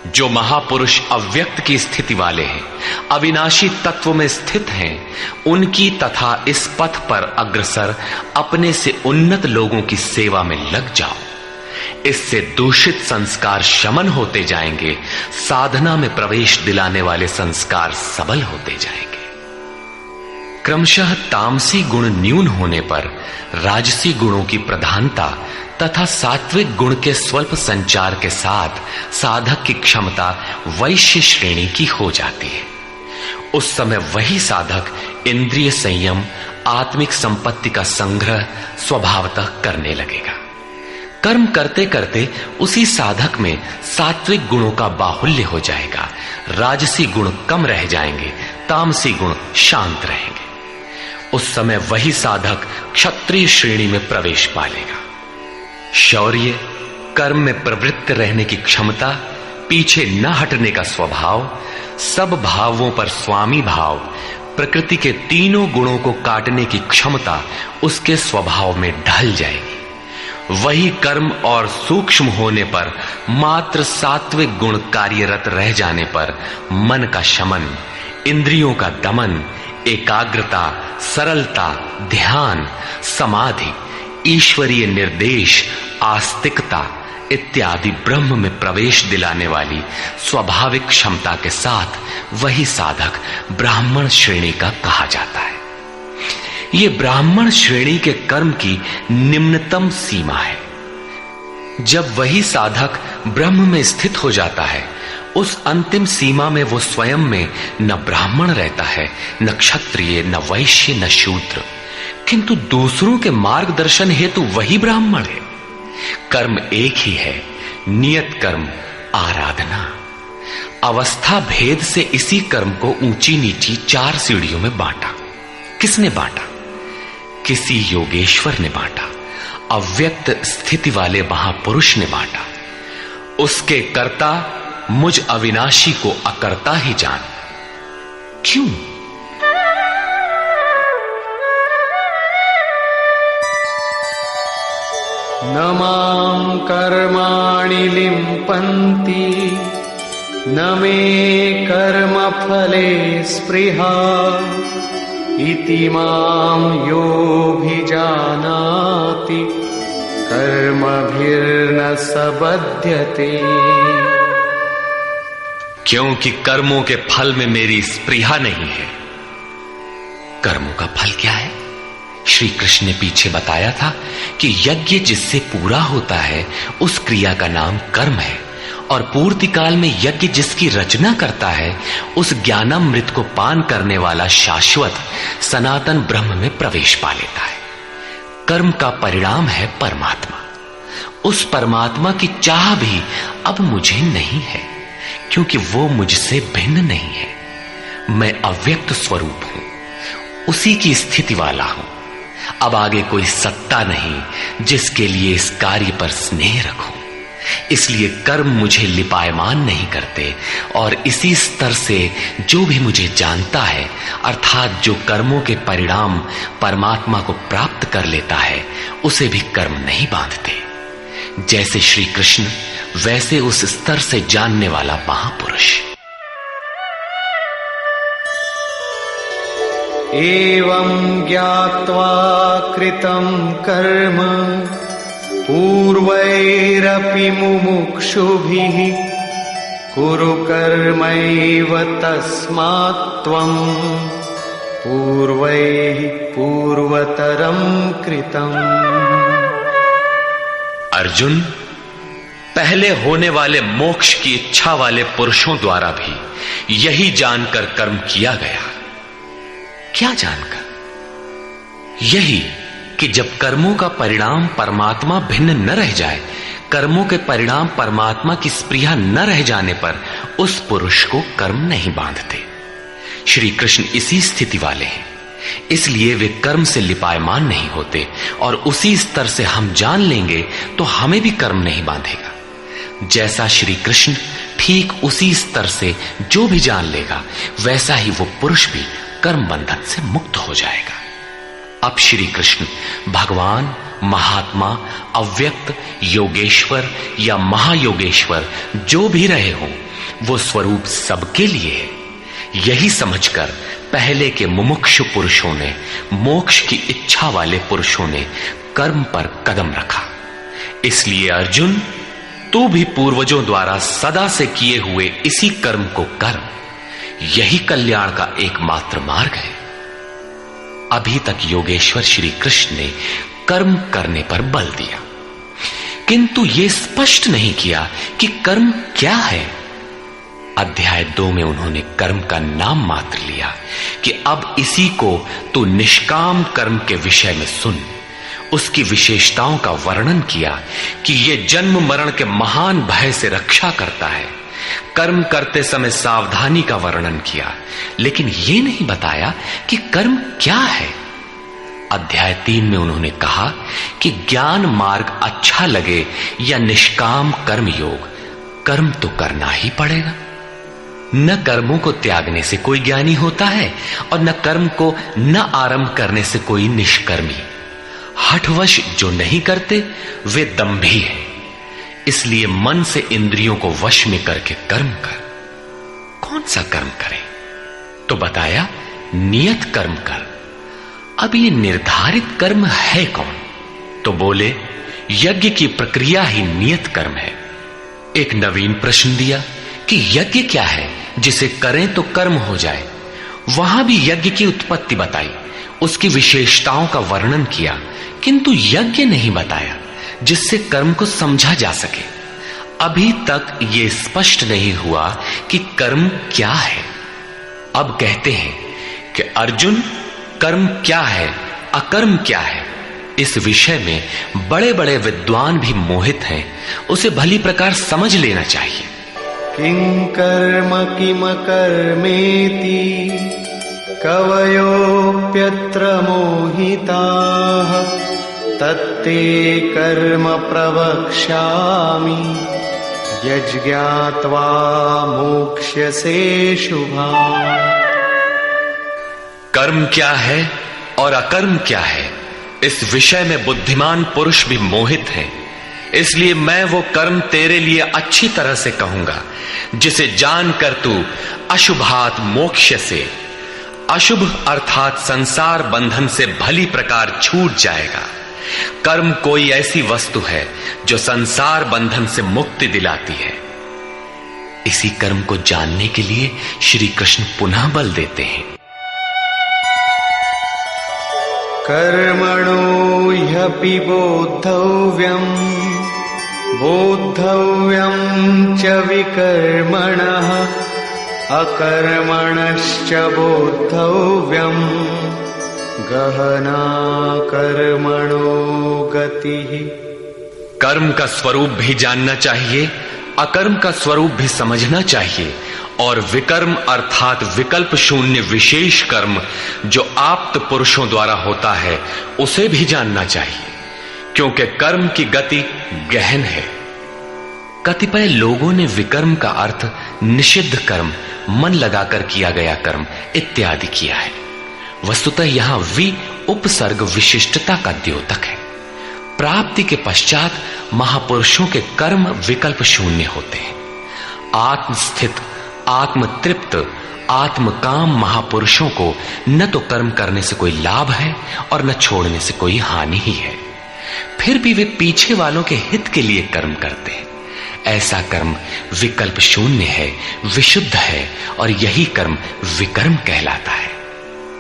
जो महापुरुष अव्यक्त की स्थिति वाले हैं, अविनाशी तत्व में स्थित हैं, उनकी तथा इस पथ पर अग्रसर अपने से उन्नत लोगों की सेवा में लग जाओ। इससे दूषित संस्कार शमन होते जाएंगे, साधना में प्रवेश दिलाने वाले संस्कार सबल होते जाएंगे। क्रमशः तामसी गुण न्यून होने पर राजसी गुणों की प्रधानता तथा सात्विक गुण के स्वल्प संचार के साथ साधक की क्षमता वैश्य श्रेणी की हो जाती है। उस समय वही साधक इंद्रिय संयम, आत्मिक संपत्ति का संग्रह स्वभावतः करने लगेगा। कर्म करते करते उसी साधक में सात्विक गुणों का बाहुल्य हो जाएगा, राजसी गुण कम रह जाएंगे, तामसी गुण शांत रहेंगे। उस समय वही साधक क्षत्रिय श्रेणी में प्रवेश पालेगा। शौर्य, कर्म में प्रवृत्त रहने की क्षमता, पीछे न हटने का स्वभाव, सब भावों पर स्वामी भाव, प्रकृति के तीनों गुणों को काटने की क्षमता उसके स्वभाव में ढल जाएगी। वही कर्म और सूक्ष्म होने पर मात्र सात्विक गुण कार्यरत रह जाने पर मन का शमन, इंद्रियों का दमन, एकाग्रता, सरलता, ध्यान, समाधि, ईश्वरीय निर्देश, आस्तिकता इत्यादि ब्रह्म में प्रवेश दिलाने वाली स्वाभाविक क्षमता के साथ वही साधक ब्राह्मण श्रेणी का कहा जाता है। ये ब्राह्मण श्रेणी के कर्म की निम्नतम सीमा है। जब वही साधक ब्रह्म में स्थित हो जाता है, उस अंतिम सीमा में वो स्वयं में न ब्राह्मण रहता है, न क्षत्रिय, न वैश्य, न शूद्र, किंतु दूसरों के मार्गदर्शन हेतु वही ब्राह्मण है। कर्म एक ही है, नियत कर्म आराधना। अवस्था भेद से इसी कर्म को ऊंची नीची 4 सीढ़ियों में बांटा। किसने बांटा? किसी योगेश्वर ने बांटा, अव्यक्त स्थिति वाले महापुरुष ने बांटा। उसके कर्ता मुझ अविनाशी को अकर्ता ही जान। क्यों? न मां कर्माणि लिम्पन्ति न मे कर्मफले स्पृहा इति मां योऽभिजानाति कर्मभिर्न स बध्यते। क्योंकि कर्मों के फल में मेरी स्पृहा नहीं है। कर्मों का फल क्या है? श्री कृष्ण ने पीछे बताया था कि यज्ञ जिससे पूरा होता है उस क्रिया का नाम कर्म है, और पूर्ति काल में यज्ञ जिसकी रचना करता है उस ज्ञानामृत को पान करने वाला शाश्वत सनातन ब्रह्म में प्रवेश पा लेता है। कर्म का परिणाम है परमात्मा। उस परमात्मा की चाह भी अब मुझे नहीं है, क्योंकि वो मुझसे भिन्न नहीं है। मैं अव्यक्त स्वरूप हूं, उसी की स्थिति वाला हूं। अब आगे कोई सत्ता नहीं जिसके लिए इस कार्य पर स्नेह रखूं। इसलिए कर्म मुझे लिपायमान नहीं करते, और इसी स्तर से जो भी मुझे जानता है, अर्थात जो कर्मों के परिणाम परमात्मा को प्राप्त कर लेता है, उसे भी कर्म नहीं बांधते। जैसे श्री कृष्ण, वैसे उस स्तर से जानने वाला महापुरुष। एवं ज्ञात्वा कृतं कर्म पूर्वैरपि मुमुक्षुभिः कुरु कर्मैव तस्मात् त्वं पूर्वैः पूर्वतरं कृतम्। अर्जुन, पहले होने वाले मोक्ष की इच्छा वाले पुरुषों द्वारा भी यही जानकर कर्म किया गया। क्या जानकर? यही कि जब कर्मों का परिणाम परमात्मा भिन्न न रह जाए, कर्मों के परिणाम परमात्मा की स्पृहा न रह जाने पर उस पुरुष को कर्म नहीं बांधते। श्री कृष्ण इसी स्थिति वाले हैं, इसलिए वे कर्म से लिपायमान नहीं होते, और उसी स्तर से हम जान लेंगे तो हमें भी कर्म नहीं बांधेगा। जैसा श्री कृष्ण, ठीक उसी स्तर से जो भी जान लेगा, वैसा ही वो पुरुष भी कर्म बंधन से मुक्त हो जाएगा। अब श्री कृष्ण भगवान, महात्मा, अव्यक्त, योगेश्वर या महायोगेश्वर जो भी रहे हों, वो स्वरूप सबके लिए है। यही समझकर पहले के मुमुक्षु पुरुषों ने, मोक्ष की इच्छा वाले पुरुषों ने कर्म पर कदम रखा। इसलिए अर्जुन, तू भी पूर्वजों द्वारा सदा से किए हुए इसी कर्म को कर। यही कल्याण का एकमात्र मार्ग है। अभी तक योगेश्वर श्री कृष्ण ने कर्म करने पर बल दिया, किंतु यह स्पष्ट नहीं किया कि कर्म क्या है। अध्याय 2 में उन्होंने कर्म का नाम मात्र लिया कि अब इसी को तू निष्काम कर्म के विषय में सुन। उसकी विशेषताओं का वर्णन किया कि यह जन्म मरण के महान भय से रक्षा करता है। कर्म करते समय सावधानी का वर्णन किया, लेकिन यह नहीं बताया कि कर्म क्या है। अध्याय 3 में उन्होंने कहा कि ज्ञान मार्ग अच्छा लगे या निष्काम कर्म योग, कर्म तो करना ही पड़ेगा। न कर्मों को त्यागने से कोई ज्ञानी होता है, और न कर्म को न आरंभ करने से कोई निष्कर्मी। हठवश जो नहीं करते वे दंभी हैं। इसलिए मन से इंद्रियों को वश में करके कर्म कर। कौन सा कर्म करें? तो बताया नियत कर्म कर। अब ये निर्धारित कर्म है कौन? तो बोले यज्ञ की प्रक्रिया ही नियत कर्म है। एक नवीन प्रश्न दिया कि यज्ञ क्या है जिसे करें तो कर्म हो जाए। वहां भी यज्ञ की उत्पत्ति बताई, उसकी विशेषताओं का वर्णन किया, किंतु यज्ञ नहीं बताया जिससे कर्म को समझा जा सके। अभी तक ये स्पष्ट नहीं हुआ कि कर्म क्या है। अब कहते हैं कि अर्जुन, कर्म क्या है, अकर्म क्या है, इस विषय में बड़े बड़े विद्वान भी मोहित हैं। उसे भली प्रकार समझ लेना चाहिए। किं कर्म किम कर्मेति कवयोप्यत्र मोहिताः तत्ते कर्म प्रवक्ष्यामि यज्ञात्वा मोक्ष्यसे शुभाम्। कर्म क्या है और अकर्म क्या है, इस विषय में बुद्धिमान पुरुष भी मोहित हैं। इसलिए मैं वो कर्म तेरे लिए अच्छी तरह से कहूंगा जिसे जानकर तू अशुभात मोक्ष से, अशुभ अर्थात संसार बंधन से भली प्रकार छूट जाएगा। कर्म कोई ऐसी वस्तु है जो संसार बंधन से मुक्ति दिलाती है। इसी कर्म को जानने के लिए श्री कृष्ण पुनः बल देते हैं। कर्मणो ह्यपि बोद्धव्यम् बोद्धव्यम् च विकर्मणः अकर्मणश्च बोद्धव्यम् गहना कर्मणो गतिः। कर्म का स्वरूप भी जानना चाहिए, अकर्म का स्वरूप भी समझना चाहिए, और विकर्म अर्थात विकल्प शून्य विशेष कर्म जो आप्त पुरुषों द्वारा होता है उसे भी जानना चाहिए, क्योंकि कर्म की गति गहन है। कतिपय लोगों ने विकर्म का अर्थ निषिद्ध कर्म, मन लगाकर किया गया कर्म इत्यादि किया है। वस्तुतः यहां वि उपसर्ग विशिष्टता का द्योतक है। प्राप्ति के पश्चात महापुरुषों के कर्म विकल्प शून्य होते हैं। आत्मस्थित, आत्म तृप्त, आत्मकाम महापुरुषों को न तो कर्म करने से कोई लाभ है और न छोड़ने से कोई हानि ही है। फिर भी वे पीछे वालों के हित के लिए कर्म करते हैं। ऐसा कर्म विकल्प शून्य है, विशुद्ध है, और यही कर्म विकर्म कहलाता है।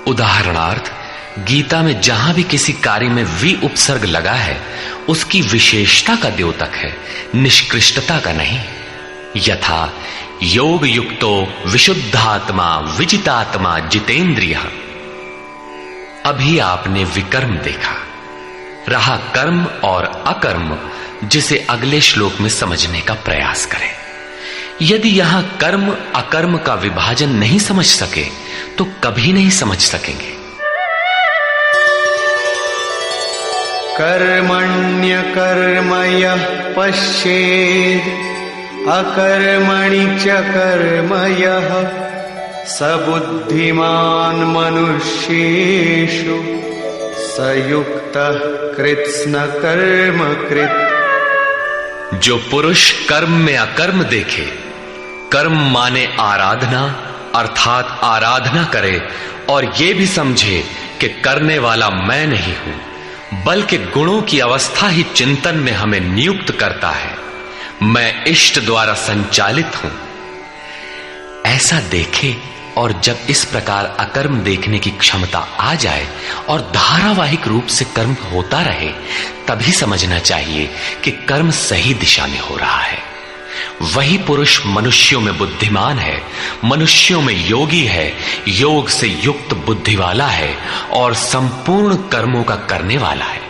उदाहरणार्थ, गीता में जहां भी किसी कार्य में वि उपसर्ग लगा है उसकी विशेषता का द्योतक है, निष्कृष्टता का नहीं। यथा योग युक्तो विशुद्धात्मा विजितात्मा जितेंद्रिय। अभी आपने विकर्म देखा, रहा कर्म और अकर्म, जिसे अगले श्लोक में समझने का प्रयास करें। यदि यहां कर्म अकर्म का विभाजन नहीं समझ सके तो कभी नहीं समझ सकेंगे। कर्मण्यकर्म यः पश्येत् अकर्मणि च कर्म यः स बुद्धिमान् मनुष्येषु स युक्तः कृत्स्न कर्म कृत्। जो पुरुष कर्म में अकर्म देखे, कर्म माने आराधना अर्थात आराधना करे, और ये भी समझे कि करने वाला मैं नहीं हूं बल्कि गुणों की अवस्था ही चिंतन में हमें नियुक्त करता है, मैं इष्ट द्वारा संचालित हूं, ऐसा देखे। और जब इस प्रकार अकर्म देखने की क्षमता आ जाए और धारावाहिक रूप से कर्म होता रहे, तभी समझना चाहिए कि कर्म सही दिशा में हो रहा है। वही पुरुष मनुष्यों में बुद्धिमान है, मनुष्यों में योगी है, योग से युक्त बुद्धि वाला है और संपूर्ण कर्मों का करने वाला है।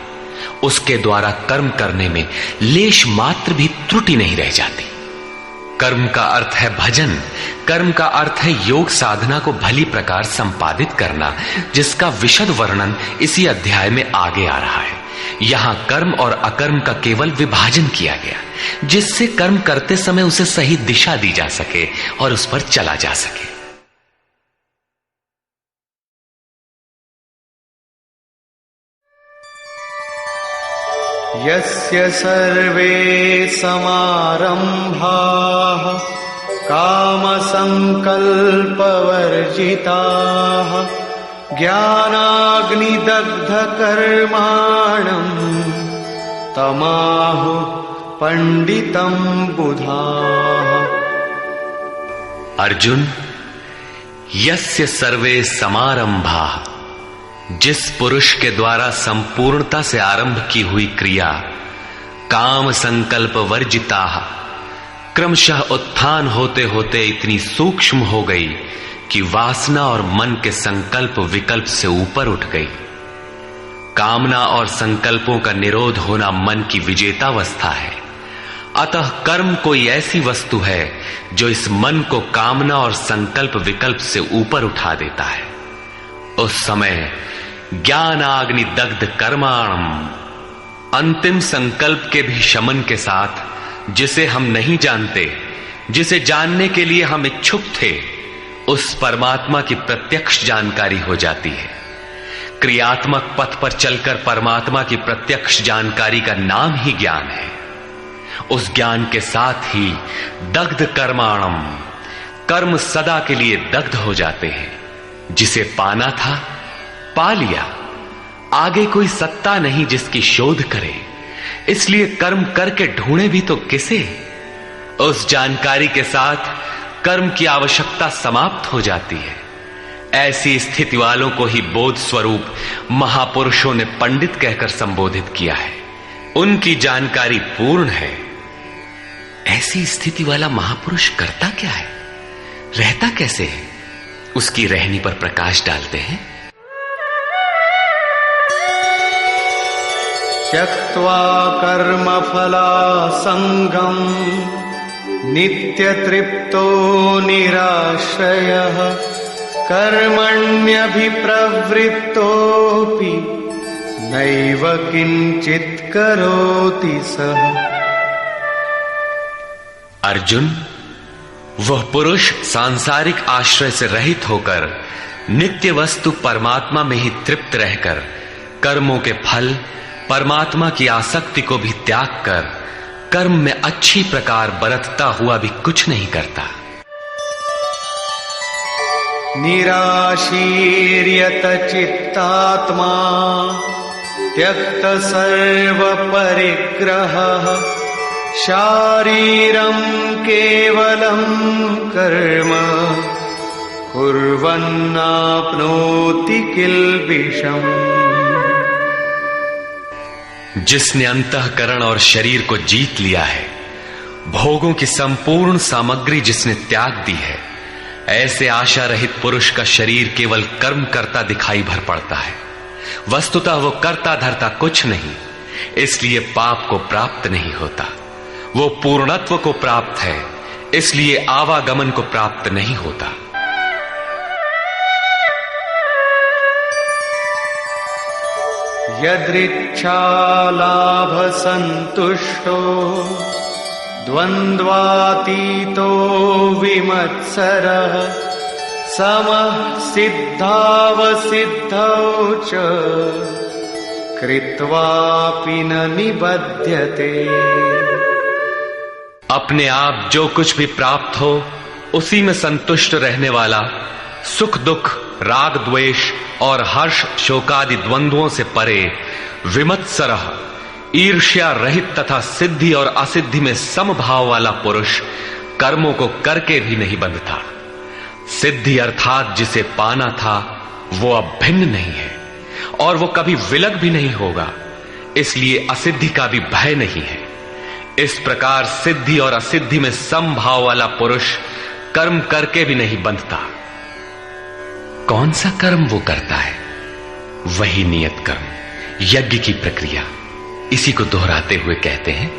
उसके द्वारा कर्म करने में लेश मात्र भी त्रुटि नहीं रह जाती। कर्म का अर्थ है भजन, कर्म का अर्थ है योग साधना को भली प्रकार संपादित करना, जिसका विशद वर्णन इसी अध्याय में आगे आ रहा है। यहां कर्म और अकर्म का केवल विभाजन किया गया, जिससे कर्म करते समय उसे सही दिशा दी जा सके और उस पर चला जा सके। यस्य सर्वे समारंभाः कामसंकल्पवर्जिताः ज्ञानाग्निदग्धकर्माणम् तमाहुः पंडितं बुधाः। अर्जुन, यस्य सर्वे समारंभाः, जिस पुरुष के द्वारा संपूर्णता से आरंभ की हुई क्रिया काम संकल्प वर्जिता क्रमशः उत्थान होते होते इतनी सूक्ष्म हो गई कि वासना और मन के संकल्प विकल्प से ऊपर उठ गई। कामना और संकल्पों का निरोध होना मन की विजेतावस्था है। अतः कर्म कोई ऐसी वस्तु है जो इस मन को कामना और संकल्प विकल्प से ऊपर उठा देता है। उस समय ज्ञानाग्नि दग्ध कर्माणम, अंतिम संकल्प के भी शमन के साथ जिसे हम नहीं जानते, जिसे जानने के लिए हम इच्छुक थे, उस परमात्मा की प्रत्यक्ष जानकारी हो जाती है। क्रियात्मक पथ पर चलकर परमात्मा की प्रत्यक्ष जानकारी का नाम ही ज्ञान है। उस ज्ञान के साथ ही दग्ध कर्माणम, कर्म सदा के लिए दग्ध हो जाते हैं। जिसे पाना था पा लिया, आगे कोई सत्ता नहीं जिसकी शोध करे, इसलिए कर्म करके ढूंढे भी तो किसे। उस जानकारी के साथ कर्म की आवश्यकता समाप्त हो जाती है। ऐसी स्थिति वालों को ही बोध स्वरूप महापुरुषों ने पंडित कहकर संबोधित किया है। उनकी जानकारी पूर्ण है। ऐसी स्थिति वाला महापुरुष करता क्या है, रहता कैसे है, उसकी रहनी पर प्रकाश डालते हैं। त्यक्त्वा कर्मफलासंगम नित्यतृप्तो निराश्रयः कर्मण्यभिप्रवृत्तोऽपि नैव किंचित् करोति सः। अर्जुन, वह पुरुष सांसारिक आश्रय से रहित होकर नित्य वस्तु परमात्मा में ही तृप्त रहकर कर्मों के फल परमात्मा की आसक्ति को भी त्याग कर कर्म में अच्छी प्रकार बरतता हुआ भी कुछ नहीं करता। निराशीर्यत चित्तात्मा त्यक्त सर्व परिग्रहः शारीरं केवलं कर्म कुर्वन्नाप्नोति किल्बिषम्। जिसने अंतःकरण और शरीर को जीत लिया है, भोगों की संपूर्ण सामग्री जिसने त्याग दी है, ऐसे आशा रहित पुरुष का शरीर केवल कर्म करता दिखाई भर पड़ता है। वस्तुतः वो करता धरता कुछ नहीं, इसलिए पाप को प्राप्त नहीं होता। वो पूर्णत्व को प्राप्त है, इसलिए आवागमन को प्राप्त नहीं होता। यदृच्छालाभ संतुष्टो द्वन्द्वातीतो विमत्सरः समः सिद्धावसिद्धौ च कृत्वापि न निबध्यते। अपने आप जो कुछ भी प्राप्त हो उसी में संतुष्ट रहने वाला, सुख दुख राग द्वेष और हर्ष शोकादि द्वंद्वों से परे, विमत्सरः ईर्ष्या रहित तथा सिद्धि और असिद्धि में समभाव वाला पुरुष कर्मों को करके भी नहीं बंधता। सिद्धि अर्थात जिसे पाना था वो अब भिन्न नहीं है और वो कभी विलग भी नहीं होगा, इसलिए असिद्धि का भी भय नहीं है। इस प्रकार सिद्धि और असिद्धि में समभाव वाला पुरुष कर्म करके भी नहीं बंधता। कौन सा कर्म वो करता है? वही नियत कर्म, यज्ञ की प्रक्रिया। इसी को दोहराते हुए कहते हैं,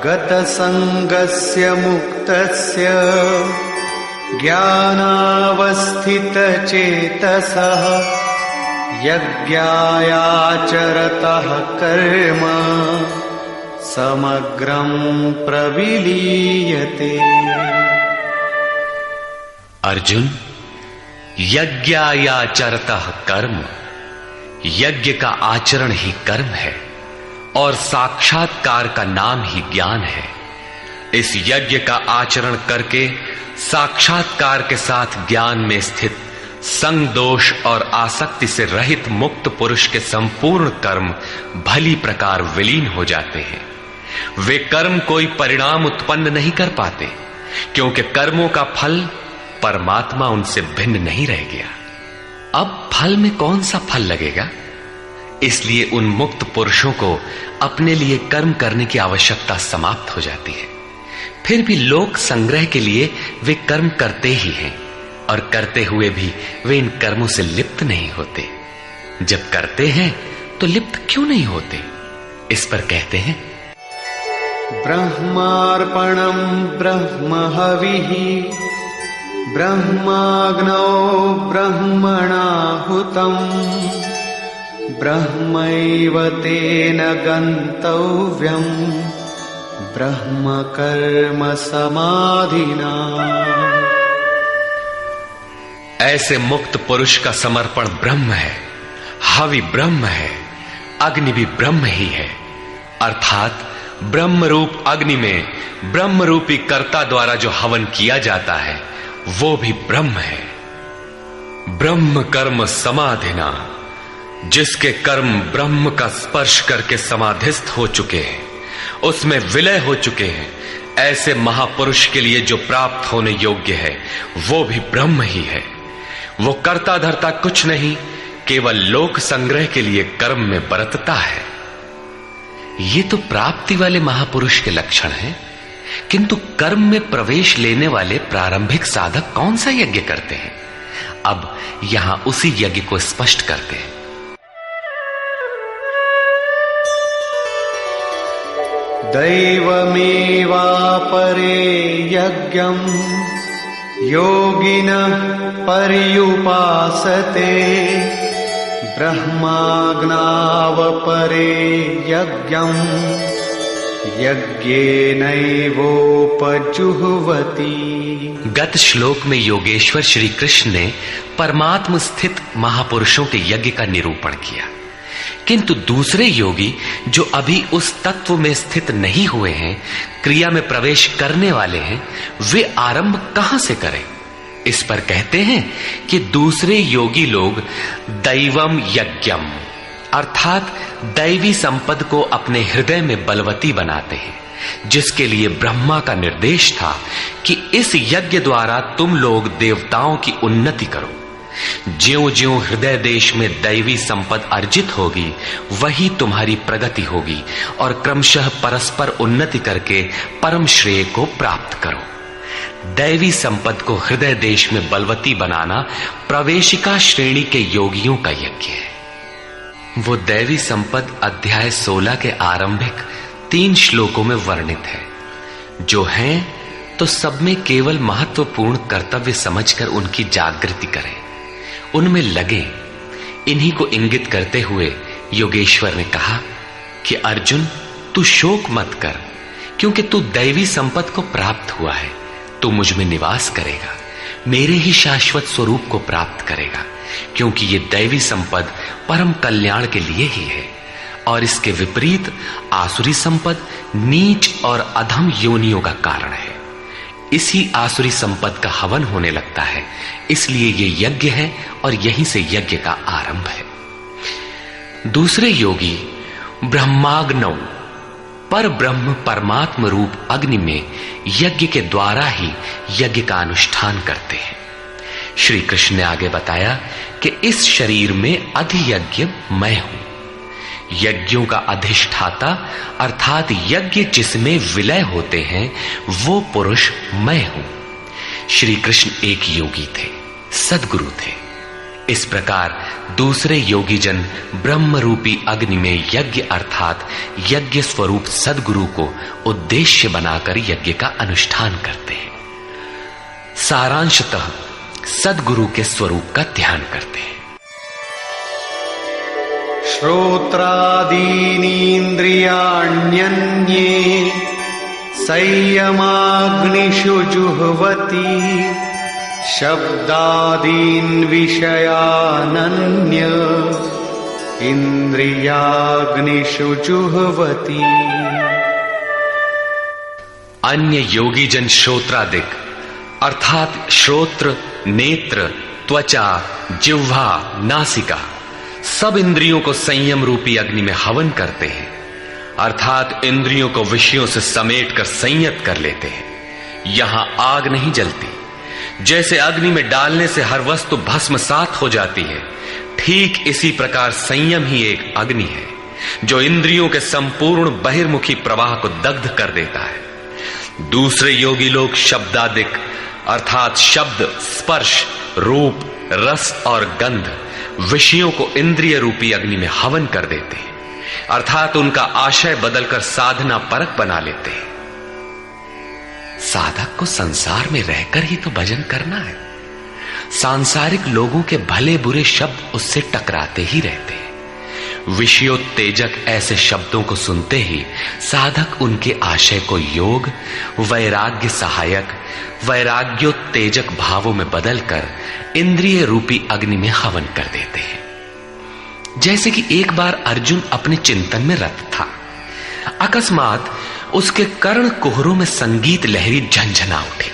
गत संगस्य मुक्तस्य ज्ञानावस्थित चेतसः यज्ञायाचरतः कर्म समग्रं प्रविलीयते। अर्जुन, यज्ञायाचरतः कर्म, यज्ञ का आचरण ही कर्म है और साक्षात्कार का नाम ही ज्ञान है। इस यज्ञ का आचरण करके साक्षात्कार के साथ ज्ञान में स्थित संग दोष और आसक्ति से रहित मुक्त पुरुष के संपूर्ण कर्म भली प्रकार विलीन हो जाते हैं। वे कर्म कोई परिणाम उत्पन्न नहीं कर पाते, क्योंकि कर्मों का फल परमात्मा उनसे भिन्न नहीं रह गया। अब फल में कौन सा फल लगेगा, इसलिए उन मुक्त पुरुषों को अपने लिए कर्म करने की आवश्यकता समाप्त हो जाती है। फिर भी लोक संग्रह के लिए वे कर्म करते ही हैं और करते हुए भी वे इन कर्मों से लिप्त नहीं होते। जब करते हैं तो लिप्त क्यों नहीं होते? इस पर कहते हैं, ब्रह्मार्पणं ब्रह्महविः ब्रह्माग्नौ ब्रह्मणाहुतं ब्रह्मैव तेन गन्तव्यं ब्रह्म कर्म समाधिना। ऐसे मुक्त पुरुष का समर्पण ब्रह्म है, हवि ब्रह्म है, अग्नि भी ब्रह्म ही है। अर्थात ब्रह्म रूप अग्नि में ब्रह्म रूपी कर्ता द्वारा जो हवन किया जाता है वो भी ब्रह्म है। ब्रह्म कर्म समाधिना, जिसके कर्म ब्रह्म का स्पर्श करके समाधिस्थ हो चुके हैं, उसमें विलय हो चुके हैं, ऐसे महापुरुष के लिए जो प्राप्त होने योग्य है वो भी ब्रह्म ही है। वो कर्ता धर्ता कुछ नहीं, केवल लोक संग्रह के लिए कर्म में बरतता है। ये तो प्राप्ति वाले महापुरुष के लक्षण हैं, किंतु कर्म में प्रवेश लेने वाले प्रारंभिक साधक कौन सा यज्ञ करते हैं? अब यहां उसी यज्ञ को स्पष्ट करते हैं। दैवमेवापरे यज्ञं योगिनः पर्युपासते ब्रह्माग्नावपरे यज्ञं यज्ञेनैवोपजुह्वति। गत श्लोक में योगेश्वर श्री कृष्ण ने परमात्म स्थित महापुरुषों के यज्ञ का निरूपण किया, किंतु दूसरे योगी जो अभी उस तत्व में स्थित नहीं हुए हैं, क्रिया में प्रवेश करने वाले हैं, वे आरंभ कहां से करें? इस पर कहते हैं कि दूसरे योगी लोग दैवम यज्ञम अर्थात दैवी संपद को अपने हृदय में बलवती बनाते हैं, जिसके लिए ब्रह्मा का निर्देश था कि इस यज्ञ द्वारा तुम लोग देवताओं की उन्नति करो। ज्यों ज्यों हृदय देश में दैवी संपद अर्जित होगी, वही तुम्हारी प्रगति होगी और क्रमशः परस्पर उन्नति करके परम श्रेय को प्राप्त करो। दैवी संपद को हृदय देश में बलवती बनाना प्रवेशिका श्रेणी के योगियों का यज्ञ है। वो दैवी संपद अध्याय 16 के आरंभिक 3 श्लोकों में वर्णित है, जो हैं तो सब में केवल महत्वपूर्ण कर्तव्य समझकर उनकी जागृति करें, उनमें लगे। इन्हीं को इंगित करते हुए योगेश्वर ने कहा कि अर्जुन, तू शोक मत कर, क्योंकि तू दैवी संपद को प्राप्त हुआ है। तू मुझ में निवास करेगा, मेरे ही शाश्वत स्वरूप को प्राप्त करेगा, क्योंकि ये दैवी संपद परम कल्याण के लिए ही है। और इसके विपरीत आसुरी संपद नीच और अधम योनियों का कारण है। इसी आसुरी संपद का हवन होने लगता है, इसलिए ये यज्ञ है और यहीं से यज्ञ का आरंभ है। दूसरे योगी ब्रह्माग्नौ पर ब्रह्म परमात्म रूप अग्नि में यज्ञ के द्वारा ही यज्ञ का अनुष्ठान करते हैं। श्री कृष्ण ने आगे बताया कि इस शरीर में अधियज्ञ मैं हूं। यज्ञों का अधिष्ठाता अर्थात यज्ञ जिसमें विलय होते हैं वो पुरुष मैं हूं। श्री कृष्ण एक योगी थे, सद्गुरु थे। इस प्रकार दूसरे योगी जन ब्रह्म रूपी अग्नि में यज्ञ अर्थात यज्ञ स्वरूप सद्गुरु को उद्देश्य बनाकर यज्ञ का अनुष्ठान करते हैं। सारांशतः सद्गुरु के स्वरूप का ध्यान करते हैं। श्रोत्रादीनीन्द्रियाण्यन्ये संयमाग्निषु जुह्वति शब्दादीन् विषयानन्य इंद्रियाग्निषु जुह्वति। अन्य योगी जन श्रोत्रादिक अर्थात श्रोत्र, नेत्र, त्वचा, जिह्वा, नासिका सब इंद्रियों को संयम रूपी अग्नि में हवन करते हैं, अर्थात इंद्रियों को विषयों से समेटकर संयत कर लेते हैं। यहां आग नहीं जलती, जैसे अग्नि में डालने से हर वस्तु भस्मसात हो जाती है, ठीक इसी प्रकार संयम ही एक अग्नि है जो इंद्रियों के संपूर्ण बहिर्मुखी प्रवाह को दग्ध कर देता है। दूसरे योगी लोग शब्दादिक अर्थात शब्द, स्पर्श, रूप, रस और गंध विषयों को इंद्रिय रूपी अग्नि में हवन कर देते हैं, अर्थात उनका आशय बदलकर साधना परक बना लेते हैं। साधक को संसार में रहकर ही तो भजन करना है। सांसारिक लोगों के भले बुरे शब्द उससे टकराते ही रहते हैं। विषयोत्तेजक ऐसे शब्दों को सुनते ही साधक उनके आशय को योग, वैराग्य सहायक, वैराग्योत्तेजक भावों में बदलकर इंद्रिय रूपी अग्नि में हवन कर देते हैं। जैसे कि एक बार अर्जुन अपने चिंतन में रत था, अकस्मात उसके कर्ण कुहरों में संगीत लहरी झंझना उठी।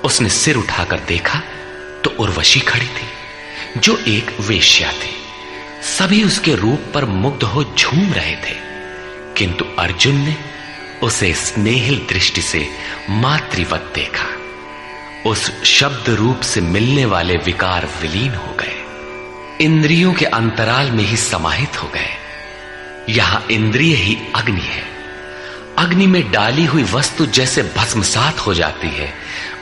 उसने सिर उठाकर देखा तो उर्वशी खड़ी थी, जो एक वेश्या थी। सभी उसके रूप पर मुग्ध हो झूम रहे थे, किंतु अर्जुन ने उसे स्नेहिल दृष्टि से मातृवत देखा। उस शब्द रूप से मिलने वाले विकार विलीन हो गए, इंद्रियों के अंतराल में ही समाहित हो गए। यहां इंद्रिय ही अग्नि है। अग्नि में डाली हुई वस्तु जैसे भस्मसात हो जाती है,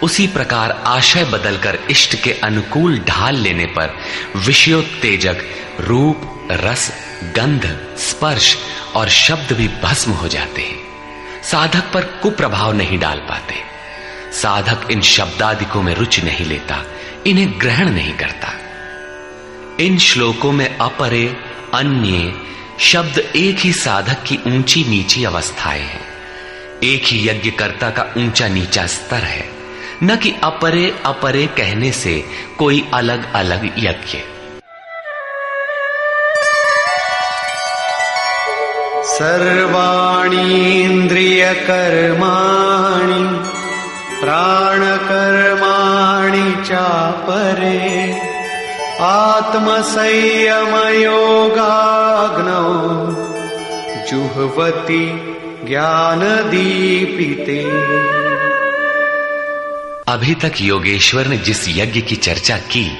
उसी प्रकार आशय बदलकर इष्ट के अनुकूल ढाल लेने पर विषयोत्तेजक रूप, रस, गंध, स्पर्श और शब्द भी भस्म हो जाते हैं। साधक पर कुप्रभाव नहीं डाल पाते। साधक इन शब्दादिकों में रुचि नहीं लेता, इन्हें ग्रहण नहीं करता। इन श्लोकों में अपरे, अन्य शब्द एक ही साधक की ऊंची नीची अवस्थाएं हैं। एक ही यज्ञकर्ता का ऊंचा नीचा स्तर है, न कि अपरे अपरे कहने से कोई अलग अलग यज्ञ। सर्वाणि इंद्रिय कर्माणि प्राणकर्माणि चापरे आत्मसंयम योगाग्नौ जुह्वति ज्ञान दीपिते। अभी तक योगेश्वर ने जिस यज्ञ की चर्चा की,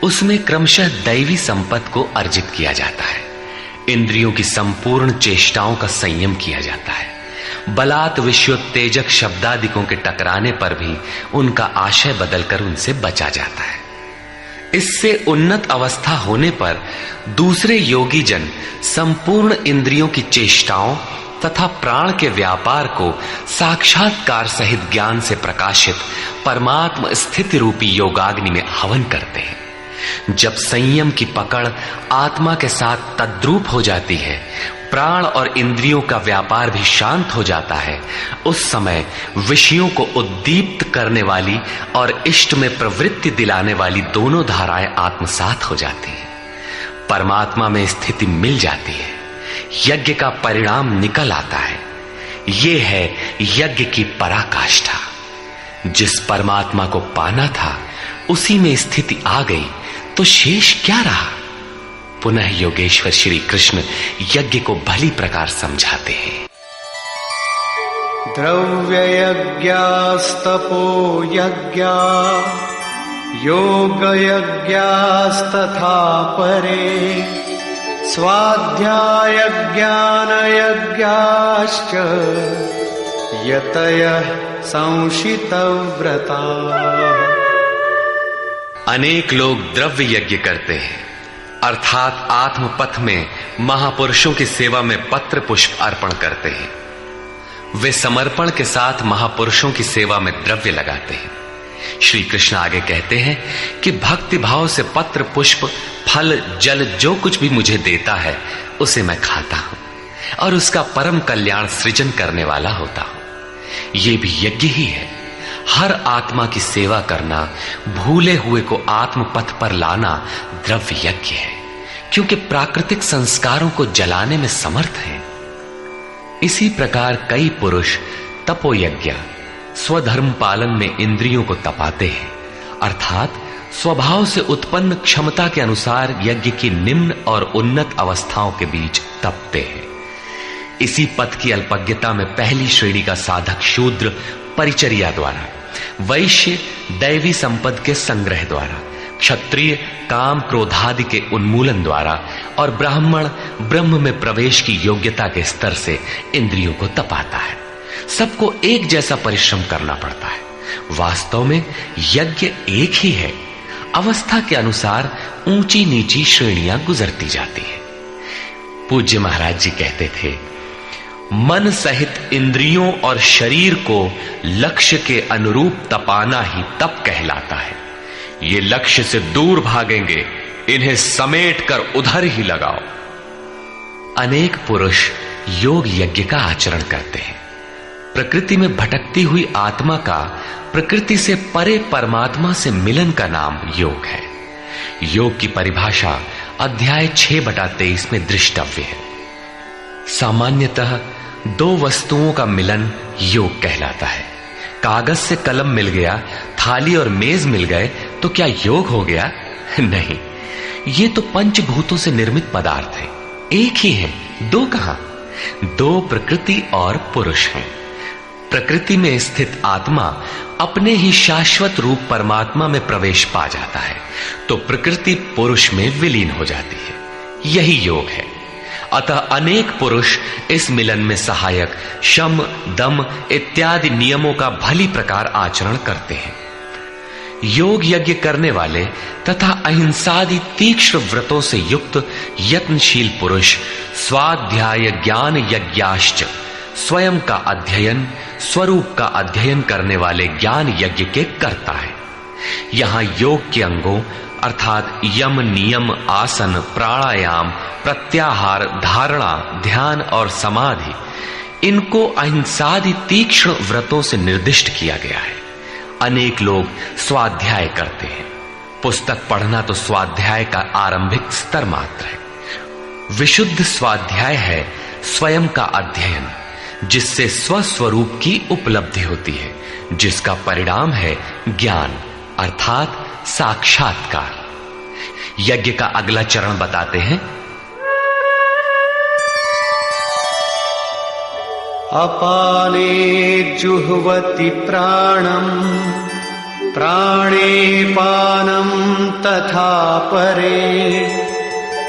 उसमें क्रमशः दैवी संपत्ति को अर्जित किया जाता है। इंद्रियों की संपूर्ण चेष्टाओं का संयम किया जाता है। बलात् विषयोत्तेजक शब्दादिकों के टकराने पर भी उनका आशय बदलकर उनसे बचा जाता है। इससे उन्नत अवस्था होने पर दूसरे योगी जन संपूर्ण इंद्रियों की चेष्टाओं तथा प्राण के व्यापार को साक्षात्कार सहित ज्ञान से प्रकाशित परमात्म स्थिति रूपी योगाग्नि में हवन करते हैं। जब संयम की पकड़ आत्मा के साथ तद्रूप हो जाती है, प्राण और इंद्रियों का व्यापार भी शांत हो जाता है, उस समय विषयों को उद्दीप्त करने वाली और इष्ट में प्रवृत्ति दिलाने वाली दोनों धाराएं आत्मसात हो जाती हैं। परमात्मा में स्थिति मिल जाती है, यज्ञ का परिणाम निकल आता है। ये है यज्ञ की पराकाष्ठा। जिस परमात्मा को पाना था उसी में स्थिति आ गई तो शेष क्या रहा। पुनः योगेश्वर श्री कृष्ण यज्ञ को भली प्रकार समझाते हैं। द्रव्य यज्ञास्तपो यज्ञा योग यज्ञास्तथा परे स्वाध्याय ज्ञान यज्ञाश्च यतयः संशितव्रता। अनेक लोग द्रव्य यज्ञ करते हैं, अर्थात आत्मपथ में महापुरुषों की सेवा में पत्र पुष्प अर्पण करते हैं। वे समर्पण के साथ महापुरुषों की सेवा में द्रव्य लगाते हैं। श्री कृष्ण आगे कहते हैं कि भक्ति भाव से पत्र पुष्प फल जल जो कुछ भी मुझे देता है उसे मैं खाता हूं और उसका परम कल्याण सृजन करने वाला होता हूं। यह भी यज्ञ ही है। हर आत्मा की सेवा करना, भूले हुए को आत्मपथ पर लाना द्रव्य यज्ञ है, क्योंकि प्राकृतिक संस्कारों को जलाने में समर्थ है। इसी प्रकार कई पुरुष तपोयज्ञ, स्वधर्म पालन में इंद्रियों को तपाते हैं, अर्थात स्वभाव से उत्पन्न क्षमता के अनुसार यज्ञ की निम्न और उन्नत अवस्थाओं के बीच तपते हैं। इसी पथ की अल्पज्ञता में पहली श्रेणी का साधक शूद्र परिचर्या द्वारा वैश्य दैवी संपद के संग्रह द्वारा, क्षत्रिय काम क्रोधादि के उन्मूलन द्वारा और ब्राह्मण ब्रह्म में प्रवेश की योग्यता के स्तर से इंद्रियों को तपाता है। सबको एक जैसा परिश्रम करना पड़ता है। वास्तव में यज्ञ एक ही है, अवस्था के अनुसार ऊंची नीची श्रेणियां गुजरती जाती है। पूज्य महाराज जी कहते थे, मन सहित इंद्रियों और शरीर को लक्ष्य के अनुरूप तपाना ही तप कहलाता है। ये लक्ष्य से दूर भागेंगे, इन्हें समेट कर उधर ही लगाओ। अनेक पुरुष योग यज्ञ का आचरण करते हैं। प्रकृति में भटकती हुई आत्मा का प्रकृति से परे परमात्मा से मिलन का नाम योग है। योग की परिभाषा अध्याय 6/23 में दृष्टव्य है। सामान्यतः दो वस्तुओं का मिलन योग कहलाता है। कागज से कलम मिल गया, थाली और मेज मिल गए तो क्या योग हो गया? नहीं, ये तो पंचभूतों से निर्मित पदार्थ है, एक ही है, दो कहां? दो प्रकृति और पुरुष हैं। प्रकृति में स्थित आत्मा अपने ही शाश्वत रूप परमात्मा में प्रवेश पा जाता है तो प्रकृति पुरुष में विलीन हो जाती है। यही योग है। अतः अनेक पुरुष इस मिलन में सहायक शम, दम इत्यादि नियमों का भली प्रकार आचरण करते हैं। योग यज्ञ करने वाले तथा अहिंसादि तीक्ष्ण व्रतों से युक्त यत्नशील पुरुष स्वाध्याय ज्ञान यज्ञाश्च, स्वयं का अध्ययन, स्वरूप का अध्ययन करने वाले ज्ञान यज्ञ के कर्ता है। यहां योग के अंगों अर्थात यम, नियम, आसन, प्राणायाम, प्रत्याहार, धारणा, ध्यान और समाधि, इनको अहिंसादि तीक्ष्ण व्रतों से निर्दिष्ट किया गया है। अनेक लोग स्वाध्याय करते हैं। पुस्तक पढ़ना तो स्वाध्याय का आरंभिक स्तर मात्र है। विशुद्ध स्वाध्याय है स्वयं का अध्ययन, जिससे स्वस्वरूप की उपलब्धि होती है, जिसका परिणाम है ज्ञान अर्थात साक्षात्कार। यज्ञ का अगला चरण बताते हैं। अपाने जुह्वति प्राणम, प्राणे पानम तथा परे,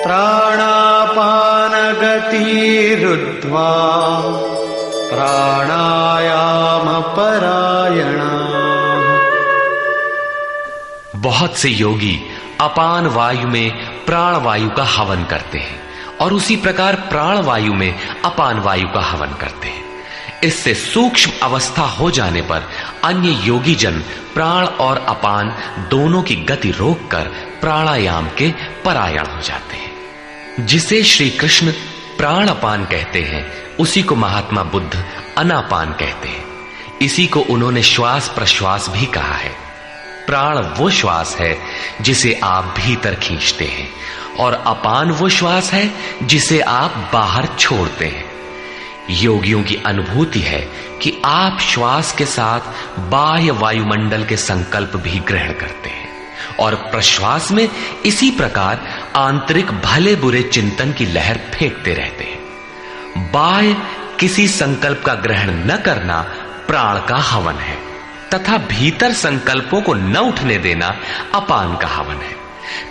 प्राणापान गतिरुद्ध्वा प्राणायाम परायणा। बहुत से योगी अपान वायु में प्राण वायु का हवन करते हैं और उसी प्रकार प्राण वायु में अपान वायु का हवन करते हैं। इससे सूक्ष्म अवस्था हो जाने पर अन्य योगी जन प्राण और अपान दोनों की गति रोककर प्राणायाम के परायण हो जाते हैं। जिसे श्री कृष्ण प्राण अपान कहते हैं, उसी को महात्मा बुद्ध अनापान कहते हैं। इसी को उन्होंने श्वास प्रश्वास भी कहा है। प्राण वो श्वास है जिसे आप भीतर खींचते हैं और अपान वो श्वास है जिसे आप बाहर छोड़ते हैं। योगियों की अनुभूति है कि आप श्वास के साथ बाह्य वायुमंडल के संकल्प भी ग्रहण करते हैं और प्रश्वास में इसी प्रकार आंतरिक भले बुरे चिंतन की लहर फेंकते रहते हैं। बाह्य किसी संकल्प का ग्रहण न करना प्राण का हवन है तथा भीतर संकल्पों को न उठने देना अपान का हवन है।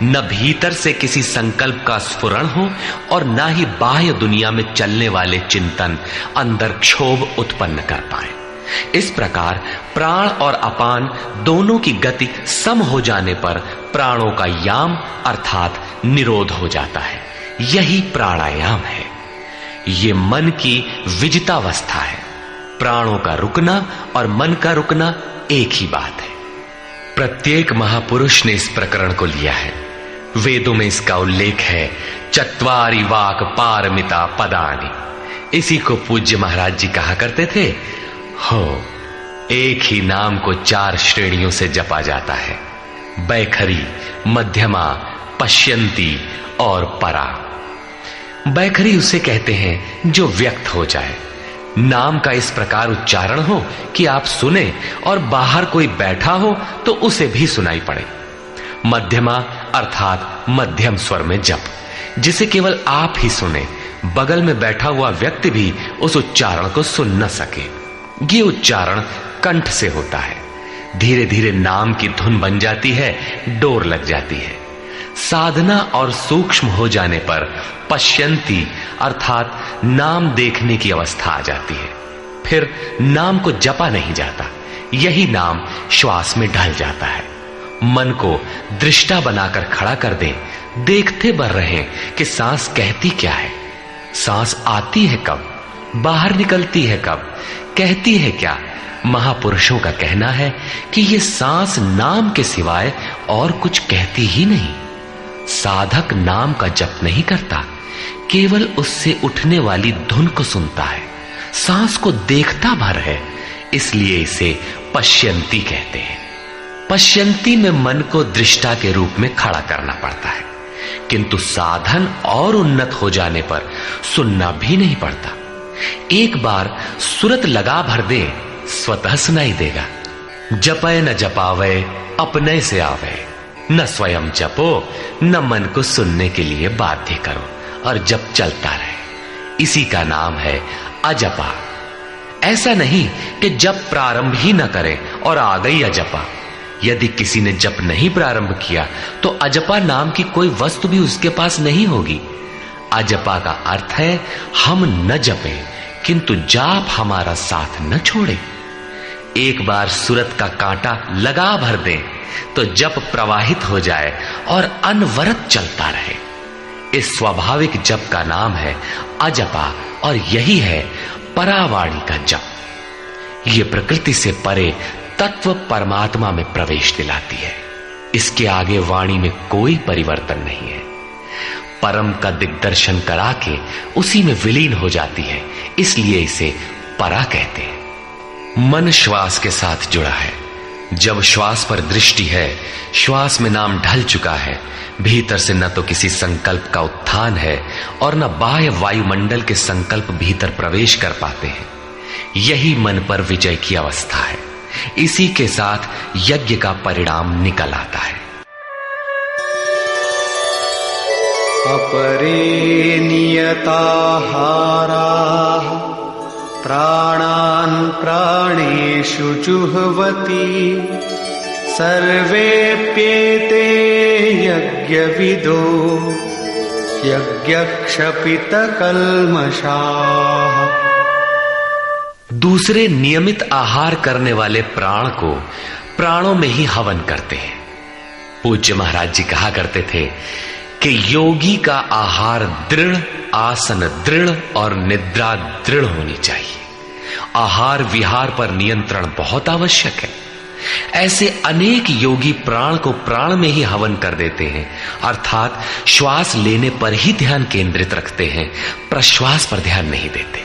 न भीतर से किसी संकल्प का स्फुरण हो और न ही बाह्य दुनिया में चलने वाले चिंतन अंदर क्षोभ उत्पन्न कर पाए। इस प्रकार प्राण और अपान दोनों की गति सम हो जाने पर प्राणों का याम अर्थात निरोध हो जाता है। यही प्राणायाम है। ये मन की विजितावस्था है। प्राणों का रुकना और मन का रुकना एक ही बात है। प्रत्येक महापुरुष ने इस प्रकरण को लिया है। वेदों में इसका उल्लेख है, चत्वारि वाक पारमिता पदानि। इसी को पूज्य महाराज जी कहा करते थे। हो, एक ही नाम को 4 श्रेणियों से जपा जाता है, बैखरी, मध्यमा, पश्यंती और परा। बैखरी उसे कहते हैं जो व्यक्त हो जाए, नाम का इस प्रकार उच्चारण हो कि आप सुने और बाहर कोई बैठा हो तो उसे भी सुनाई पड़े। मध्यमा अर्थात मध्यम स्वर में जप, जिसे केवल आप ही सुने, बगल में बैठा हुआ व्यक्ति भी उस उच्चारण को सुन न सके। ये उच्चारण कंठ से होता है। धीरे धीरे नाम की धुन बन जाती है, डोर लग जाती है। साधना और सूक्ष्म हो जाने पर पश्यंती अर्थात नाम देखने की अवस्था आ जाती है। फिर नाम को जपा नहीं जाता, यही नाम श्वास में ढल जाता है। मन को दृष्टा बनाकर खड़ा कर दें, देखते बर रहे कि सांस कहती क्या है, सांस आती है कब, बाहर निकलती है कब, कहती है क्या। महापुरुषों का कहना है कि ये सांस नाम के सिवाय और कुछ कहती ही नहीं। साधक नाम का जप नहीं करता, केवल उससे उठने वाली धुन को सुनता है, सांस को देखता भर है, इसलिए इसे पश्यंती कहते हैं। पश्यंती में मन को दृष्टा के रूप में खड़ा करना पड़ता है, किंतु साधन और उन्नत हो जाने पर सुनना भी नहीं पड़ता। एक बार सुरत लगा भर दे, स्वतः सुनाई देगा। जपय न जपावे अपने से आवे, न स्वयं जपो न मन को सुनने के लिए बाध्य करो, और जप चलता रहे। इसी का नाम है अजपा। ऐसा नहीं कि जप प्रारंभ ही न करें और आ गई अजपा। यदि किसी ने जप नहीं प्रारंभ किया तो अजपा नाम की कोई वस्तु भी उसके पास नहीं होगी। अजपा का अर्थ है हम न जपें किंतु जाप हमारा साथ न छोड़े। एक बार सूरत का कांटा लगा भर दें तो जप प्रवाहित हो जाए और अनवरत चलता रहे। इस स्वाभाविक जप का नाम है अजपा, और यही है परावाणी का जप। ये प्रकृति से परे तत्व परमात्मा में प्रवेश दिलाती है। इसके आगे वाणी में कोई परिवर्तन नहीं है। परम का दिग्दर्शन करा के उसी में विलीन हो जाती है, इसलिए इसे परा कहते हैं। मन श्वास के साथ जुड़ा है। जब श्वास पर दृष्टि है, श्वास में नाम ढल चुका है, भीतर से न तो किसी संकल्प का उत्थान है और न बाह्य वायुमंडल के संकल्प भीतर प्रवेश कर पाते हैं। यही मन पर विजय की अवस्था है। इसी के साथ यज्ञ का परिणाम निकल आता है। अपरे नियताहाराः प्राणान् प्राणेषु जुह्वति सर्वेप्येते यज्ञविदो यज्ञक्षपितकल्मषाः। दूसरे नियमित आहार करने वाले प्राण को प्राणों में ही हवन करते हैं। पूज्य महाराज जी कहा करते थे कि योगी का आहार दृढ़, आसन दृढ़ और निद्रा दृढ़ होनी चाहिए। आहार विहार पर नियंत्रण बहुत आवश्यक है। ऐसे अनेक योगी प्राण को प्राण में ही हवन कर देते हैं, अर्थात श्वास लेने पर ही ध्यान केंद्रित रखते हैं, प्रश्वास पर ध्यान नहीं देते।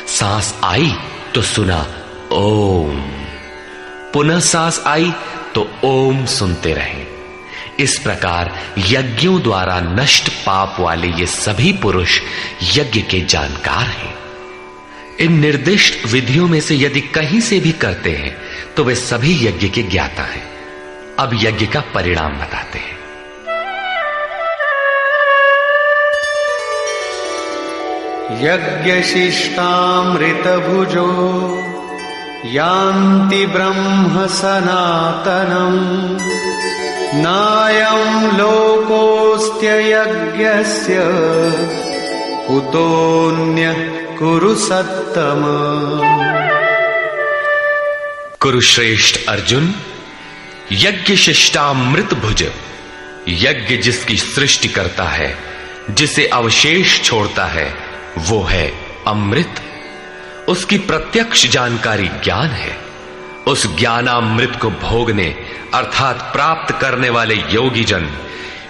सांस आई तो सुना ओम, पुनः सांस आई तो ओम सुनते रहे। इस प्रकार यज्ञों द्वारा नष्ट पाप वाले ये सभी पुरुष यज्ञ के जानकार हैं। इन निर्दिष्ट विधियों में से यदि कहीं से भी करते हैं तो वे सभी यज्ञ के ज्ञाता हैं। अब यज्ञ का परिणाम बताते हैं। यज्ञशिष्टामृतभुजो यान्ति ब्रह्म सनातनम् नायं लोकोऽस्त्ययज्ञस्य कुतोऽन्यः कुरु सत्तम। कुरुश्रेष्ठ अर्जुन, यज्ञ शिष्टामृत भुज, यज्ञ जिसकी सृष्टि करता है, जिसे अवशेष छोड़ता है, वो है अमृत। उसकी प्रत्यक्ष जानकारी ज्ञान है। उस ज्ञानामृत को भोगने अर्थात प्राप्त करने वाले योगी जन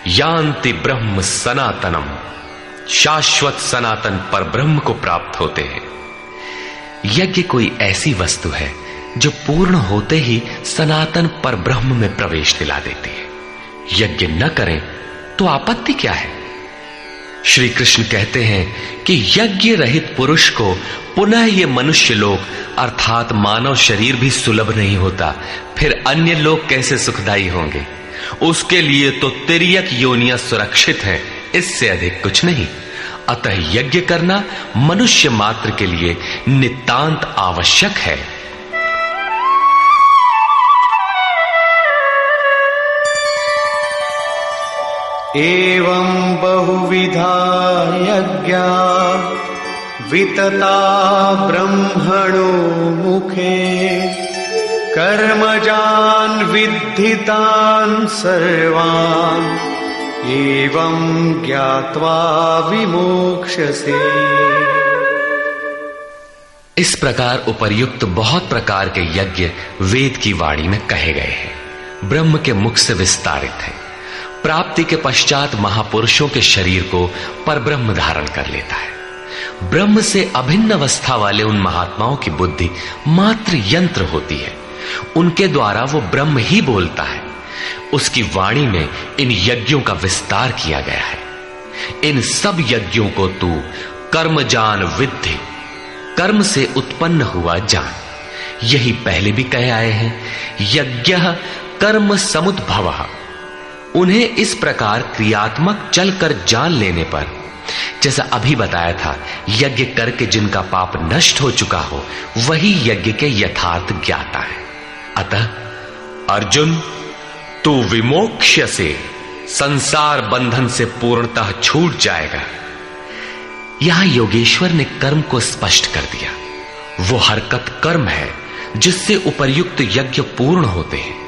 यान्ति ब्रह्म सनातनम, शाश्वत सनातन पर ब्रह्म को प्राप्त होते हैं। यज्ञ कोई ऐसी वस्तु है जो पूर्ण होते ही सनातन पर ब्रह्म में प्रवेश दिला देती है। यज्ञ न करें तो आपत्ति क्या है? श्री कृष्ण कहते हैं कि यज्ञ रहित पुरुष को पुनः ये मनुष्य लोक अर्थात मानव शरीर भी सुलभ नहीं होता, फिर अन्य लोग कैसे सुखदायी होंगे? उसके लिए तो तिर्यक योनियां सुरक्षित हैं, इससे अधिक कुछ नहीं। अतः यज्ञ करना मनुष्य मात्र के लिए नितांत आवश्यक है। एवं बहुविधा यज्ञा वितता ब्रह्मणो मुखे कर्मजान् विद्धितान् सर्वान् एवं ज्ञात्वा विमोक्ष्यसे। इस प्रकार उपर्युक्त बहुत प्रकार के यज्ञ वेद की वाणी में कहे गए हैं, ब्रह्म के मुख से विस्तारित है। प्राप्ति के पश्चात महापुरुषों के शरीर को परब्रह्म धारण कर लेता है। ब्रह्म से अभिन्न अवस्था वाले उन महात्माओं की बुद्धि मात्र यंत्र होती है, उनके द्वारा वो ब्रह्म ही बोलता है। उसकी वाणी में इन यज्ञों का विस्तार किया गया है। इन सब यज्ञों को तू कर्मजान विद्धि, कर्म से उत्पन्न हुआ जान। यही पहले भी कहे आए हैं, यज्ञः कर्म समुद्भवः। उन्हें इस प्रकार क्रियात्मक चलकर जान लेने पर, जैसा अभी बताया था, यज्ञ करके जिनका पाप नष्ट हो चुका हो वही यज्ञ के यथार्थ ज्ञाता है। अतः अर्जुन, तू विमोक्ष्य से संसार बंधन से पूर्णतः छूट जाएगा। यहां योगेश्वर ने कर्म को स्पष्ट कर दिया। वो हरकत कर्म है जिससे उपर्युक्त यज्ञ पूर्ण होते हैं।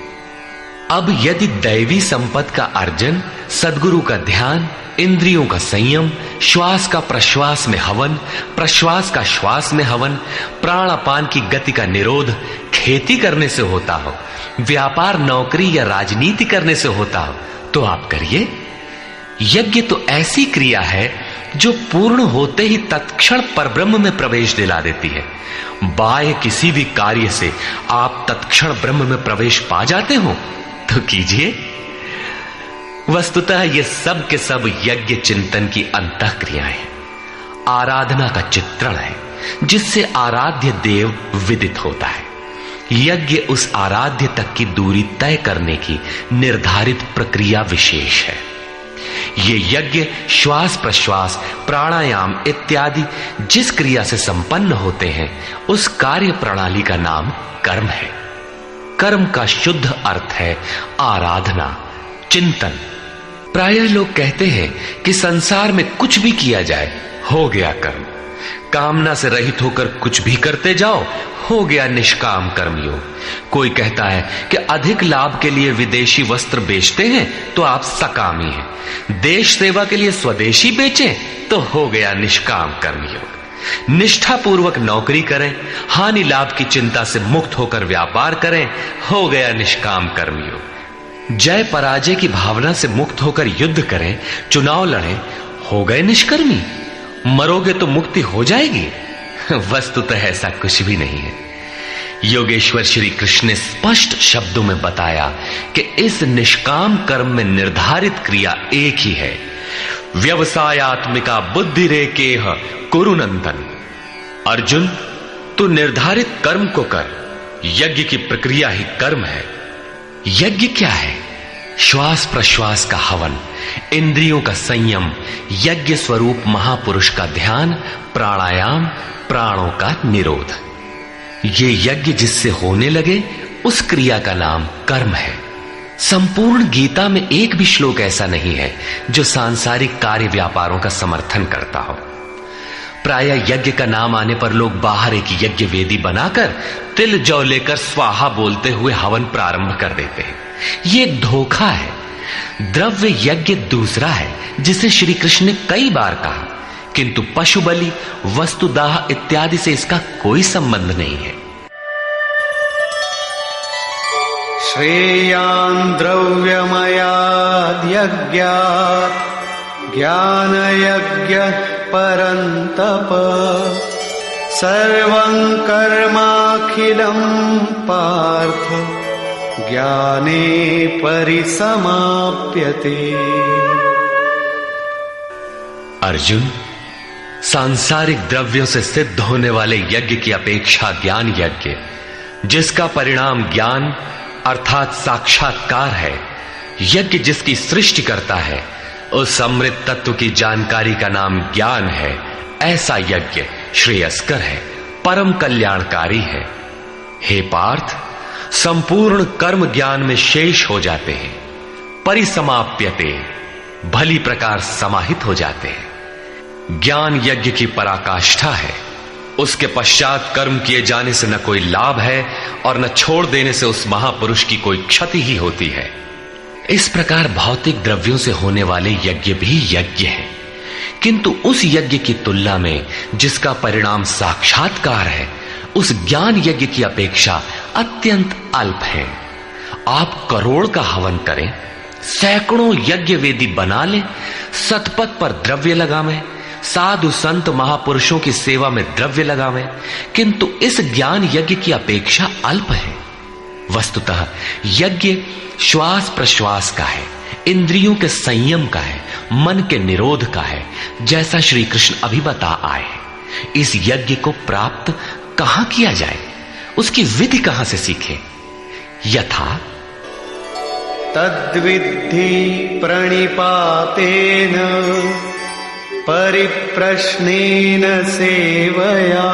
अब यदि दैवी संपत्ति का अर्जन, सद्गुरु का ध्यान, इंद्रियों का संयम, श्वास का प्रश्वास में हवन, प्रश्वास का श्वास में हवन, प्राणापान की गति का निरोध खेती करने से होता हो, व्यापार, नौकरी या राजनीति करने से होता हो, तो आप करिए। यज्ञ तो ऐसी क्रिया है जो पूर्ण होते ही तत्क्षण परब्रह्म में प्रवेश दिला देती है। बाह्य किसी भी कार्य से आप तत्क्षण ब्रह्म में प्रवेश पा जाते हो तो कीजिए। वस्तुतः ये सब के सब यज्ञ चिंतन की अंतःक्रियाएं हैं, आराधना का चित्रण है जिससे आराध्य देव विदित होता है। यज्ञ उस आराध्य तक की दूरी तय करने की निर्धारित प्रक्रिया विशेष है। ये यज्ञ श्वास प्रश्वास, प्राणायाम इत्यादि जिस क्रिया से संपन्न होते हैं उस कार्य प्रणाली का नाम कर्म है। कर्म का शुद्ध अर्थ है आराधना, चिंतन। प्रायः लोग कहते हैं कि संसार में कुछ भी किया जाए हो गया कर्म, कामना से रहित होकर कुछ भी करते जाओ हो गया निष्काम कर्मयोग। कोई कहता है कि अधिक लाभ के लिए विदेशी वस्त्र बेचते हैं तो आप सकामी हैं, देश सेवा के लिए स्वदेशी बेचें तो हो गया निष्काम कर्मयोग। निष्ठापूर्वक नौकरी करें, हानि लाभ की चिंता से मुक्त होकर व्यापार करें, हो गया निष्काम कर्मयोग। जय पराजय की भावना से मुक्त होकर युद्ध करें, चुनाव लड़ें, हो गए निष्कर्मी। मरोगे तो मुक्ति हो जाएगी। वस्तुतः ऐसा कुछ भी नहीं है। योगेश्वर श्री कृष्ण ने स्पष्ट शब्दों में बताया कि इस निष्काम कर्म में निर्धारित क्रिया एक ही है, व्यवसायात्मिका बुद्धि रेकेह कुरुनंदन। अर्जुन, तू निर्धारित कर्म को कर। यज्ञ की प्रक्रिया ही कर्म है। यज्ञ क्या है? श्वास प्रश्वास का हवन, इंद्रियों का संयम, यज्ञ स्वरूप महापुरुष का ध्यान, प्राणायाम, प्राणों का निरोध। ये यज्ञ जिससे होने लगे उस क्रिया का नाम कर्म है। संपूर्ण गीता में एक भी श्लोक ऐसा नहीं है जो सांसारिक कार्य व्यापारों का समर्थन करता हो। प्रायः यज्ञ का नाम आने पर लोग बाहर एक यज्ञ वेदी बनाकर तिल जौ लेकर स्वाहा बोलते हुए हवन प्रारंभ कर देते हैं। ये धोखा है। द्रव्य यज्ञ दूसरा है जिसे श्री कृष्ण ने कई बार कहा, किंतु पशु बलि, वस्तुदाह इत्यादि से इसका कोई संबंध नहीं है। श्रेयान् द्रव्यमयाद् यज्ञात् ज्ञान यज्ञ परन्तप सर्वं कर्माखिलं पार्थ ज्ञाने परिसमाप्यते। अर्जुन, सांसारिक द्रव्यों से सिद्ध होने वाले यज्ञ की अपेक्षा ज्ञान यज्ञ, जिसका परिणाम ज्ञान अर्थात साक्षात्कार है, यज्ञ जिसकी सृष्टि करता है, उस अमृत तत्व की जानकारी का नाम ज्ञान है। ऐसा यज्ञ श्रेयस्कर है, परम कल्याणकारी है। हे पार्थ, संपूर्ण कर्म ज्ञान में शेष हो जाते हैं। परिसमाप्यते, भली प्रकार समाहित हो जाते हैं। ज्ञान यज्ञ की पराकाष्ठा है। उसके पश्चात कर्म किए जाने से न कोई लाभ है और न छोड़ देने से उस महापुरुष की कोई क्षति ही होती है। इस प्रकार भौतिक द्रव्यों से होने वाले यज्ञ भी यज्ञ है, किंतु उस यज्ञ की तुलना में जिसका परिणाम साक्षात्कार है, उस ज्ञान यज्ञ की अपेक्षा अत्यंत अल्प है। आप करोड़ का हवन करें, सैकड़ों यज्ञ वेदी बना लें, सतपथ पर द्रव्य लगावें, साधु संत महापुरुषों की सेवा में द्रव्य लगावें, किंतु इस ज्ञान यज्ञ की अपेक्षा अल्प है। वस्तुतः यज्ञ श्वास प्रश्वास का है, इंद्रियों के संयम का है, मन के निरोध का है, जैसा श्री कृष्ण अभी बता आए। इस यज्ञ को प्राप्त कहां किया जाए, उसकी विधि कहां से सीखे? यथा तद्विद्धि प्रणिपातेन परिप्रश्नेन सेवया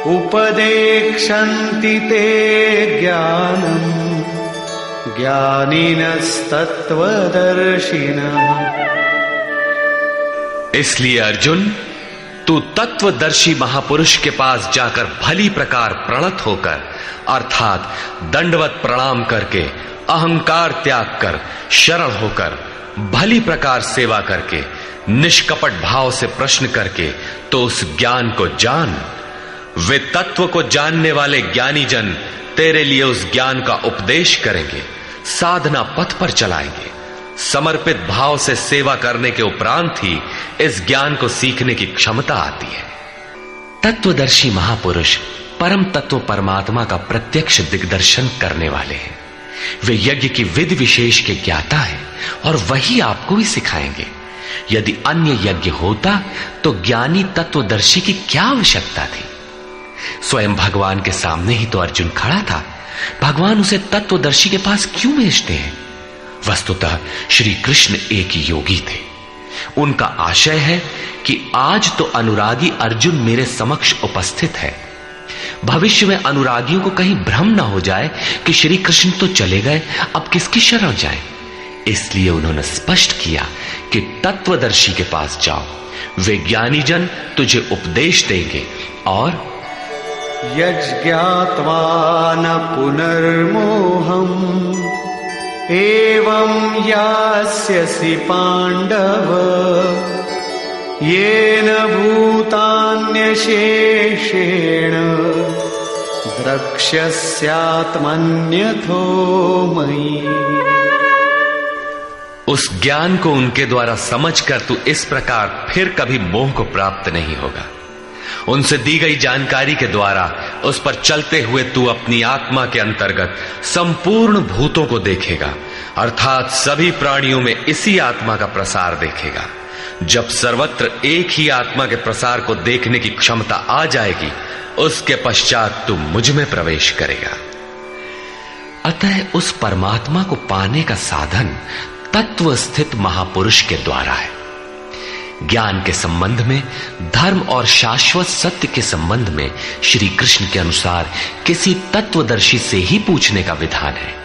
उपदेक्षन्ति ते ज्ञानम् ज्ञानिनस्तत्त्वदर्शिनः। इसलिए अर्जुन, तू तत्वदर्शी महापुरुष के पास जाकर भली प्रकार प्रणत होकर, अर्थात दंडवत प्रणाम करके, अहंकार त्याग कर, शरण होकर, भली प्रकार सेवा करके, निष्कपट भाव से प्रश्न करके तो उस ज्ञान को जान। वे तत्व को जानने वाले ज्ञानी जन तेरे लिए उस ज्ञान का उपदेश करेंगे, साधना पथ पर चलाएंगे। समर्पित भाव से सेवा करने के उपरांत ही इस ज्ञान को सीखने की क्षमता आती है। तत्वदर्शी महापुरुष परम तत्व परमात्मा का प्रत्यक्ष दिग्दर्शन करने वाले हैं। वे यज्ञ की विधि विशेष के ज्ञाता हैं और वही आपको भी सिखाएंगे। यदि अन्य यज्ञ होता तो ज्ञानी तत्वदर्शी की क्या आवश्यकता थी? स्वयं भगवान के सामने ही तो अर्जुन खड़ा था। भगवान उसे तत्वदर्शी के पास क्यों भेजते हैं? वस्तुतः श्री कृष्ण एक योगी थे। उनका आशय है कि आज तो अनुरागी अर्जुन मेरे समक्ष उपस्थित है, भविष्य में अनुरागियों को कहीं भ्रम ना हो जाए कि श्री कृष्ण तो चले गए, अब किसकी शरण जाए। इसलिए उन्होंने स्पष्ट किया कि तत्वदर्शी के पास जाओ, वे ज्ञानी जन तुझे उपदेश देंगे और यज्ञात्वा न पुनर्मोहम् एवं यास्यसि पांडव येन भूतान्यशेषेण द्रक्ष्यस्यात्मन्यथो मयि। उस ज्ञान को उनके द्वारा समझकर तू इस प्रकार फिर कभी मोह को प्राप्त नहीं होगा। उनसे दी गई जानकारी के द्वारा उस पर चलते हुए तू अपनी आत्मा के अंतर्गत संपूर्ण भूतों को देखेगा, अर्थात सभी प्राणियों में इसी आत्मा का प्रसार देखेगा। जब सर्वत्र एक ही आत्मा के प्रसार को देखने की क्षमता आ जाएगी, उसके पश्चात तू मुझ में प्रवेश करेगा। अतः उस परमात्मा को पाने का साधन तत्व स्थित महापुरुष के द्वारा है। ज्ञान के संबंध में, धर्म और शाश्वत सत्य के संबंध में श्री कृष्ण के अनुसार किसी तत्वदर्शी से ही पूछने का विधान है।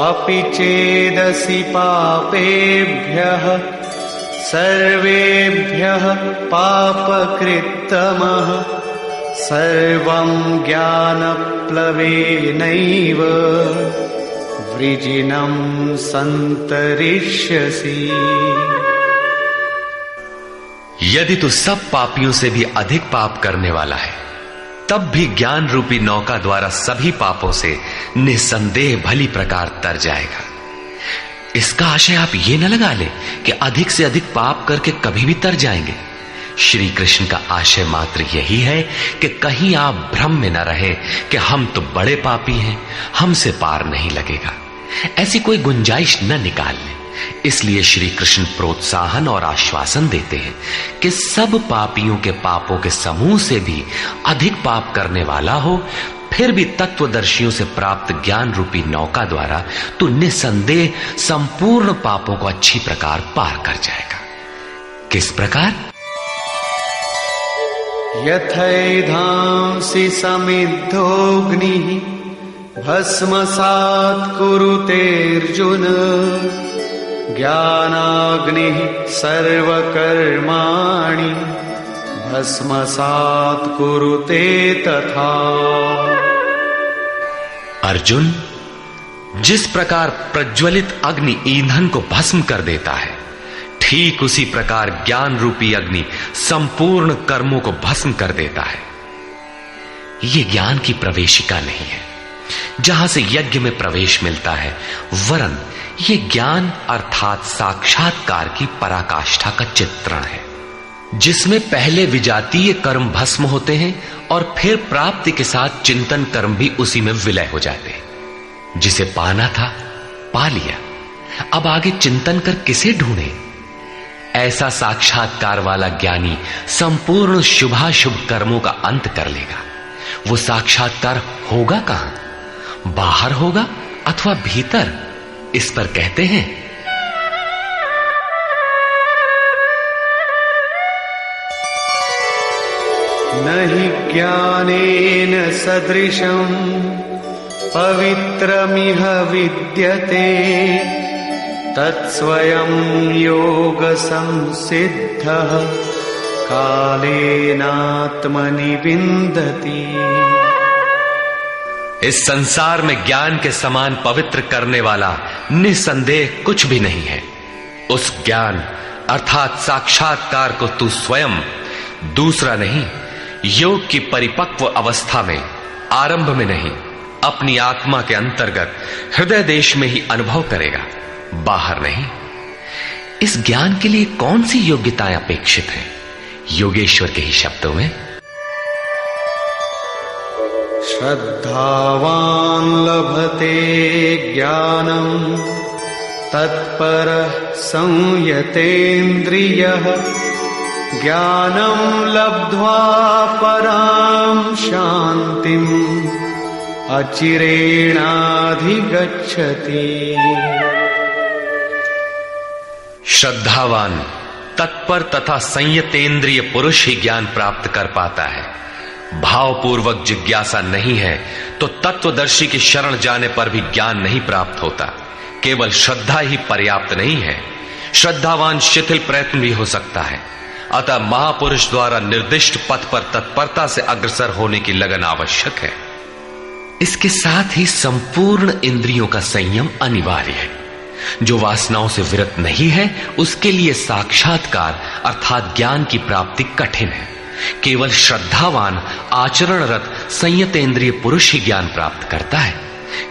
अपि चेदसि पापेभ्यः सर्वेभ्यः पापकृत्तमः सर्वं ज्ञानप्लवेनैव वृजिनं संतरिष्यसि। यदि तू सब पापियों से भी अधिक पाप करने वाला है, तब भी ज्ञान रूपी नौका द्वारा सभी पापों से निसंदेह भली प्रकार तर जाएगा। इसका आशय आप ये न लगा ले कि अधिक से अधिक पाप करके कभी भी तर जाएंगे। श्री कृष्ण का आशय मात्र यही है कि कहीं आप भ्रम में न रहे कि हम तो बड़े पापी हैं, हमसे पार नहीं लगेगा। ऐसी कोई गुंजाइश न निकाल लें। इसलिए श्री कृष्ण प्रोत्साहन और आश्वासन देते हैं कि सब पापियों के पापों के समूह से भी अधिक पाप करने वाला हो, फिर भी तत्वदर्शियों से प्राप्त ज्ञान रूपी नौका द्वारा तू निसंदेह संपूर्ण पापों को अच्छी प्रकार पार कर जाएगा। किस प्रकार? यथैधांसि समिद्धोऽग्निः भस्मसात् कुरुतेऽर्जुन ज्ञानाग्निः सर्वकर्माणि भस्मसात् कुरुते तथा। अर्जुन, जिस प्रकार प्रज्वलित अग्नि ईंधन को भस्म कर देता है, ठीक उसी प्रकार ज्ञान रूपी अग्नि संपूर्ण कर्मों को भस्म कर देता है। यह ज्ञान की प्रवेशिका नहीं है जहां से यज्ञ में प्रवेश मिलता है, वरन यह ज्ञान अर्थात साक्षात्कार की पराकाष्ठा का चित्रण है, जिसमें पहले विजातीय कर्म भस्म होते हैं और फिर प्राप्ति के साथ चिंतन कर्म भी उसी में विलय हो जाते हैं। जिसे पाना था पा लिया, अब आगे चिंतन कर किसे ढूंढे? ऐसा साक्षात्कार वाला ज्ञानी संपूर्ण शुभाशुभ कर्मों का अंत कर लेगा। वो साक्षात्कार होगा कहां? बाहर होगा अथवा भीतर? इस पर कहते हैं, नहि ज्ञानेन सदृशं पवित्रमिह विद्यते तत्स्वयं योग संसिद्धः कालेनात्मनि विन्दति। इस संसार में ज्ञान के समान पवित्र करने वाला निसंदेह कुछ भी नहीं है। उस ज्ञान अर्थात साक्षात्कार को तू स्वयं, दूसरा नहीं, योग की परिपक्व अवस्था में, आरंभ में नहीं, अपनी आत्मा के अंतर्गत हृदय देश में ही अनुभव करेगा, बाहर नहीं। इस ज्ञान के लिए कौन सी योग्यताएं अपेक्षित हैं? योगेश्वर के ही शब्दों में, श्रद्धावान लभते ज्ञानम् तत्परः संयतेन्द्रियः ज्ञानं लब्ध्वा परां शान्तिम् अचिरेणाधिगच्छति। श्रद्धावान, तत्पर तथा संयतेंद्रिय पुरुष ही ज्ञान प्राप्त कर पाता है। भावपूर्वक जिज्ञासा नहीं है तो तत्वदर्शी की शरण जाने पर भी ज्ञान नहीं प्राप्त होता। केवल श्रद्धा ही पर्याप्त नहीं है, श्रद्धावान शिथिल प्रयत्न भी हो सकता है। अतः महापुरुष द्वारा निर्दिष्ट पथ पर तत्परता से अग्रसर होने की लगन आवश्यक है। इसके साथ ही संपूर्ण इंद्रियों का संयम अनिवार्य है। जो वासनाओं से विरत नहीं है उसके लिए साक्षात्कार अर्थात ज्ञान की प्राप्ति कठिन है। केवल श्रद्धावान आचरणरत संयतेंद्रिय पुरुष ही ज्ञान प्राप्त करता है।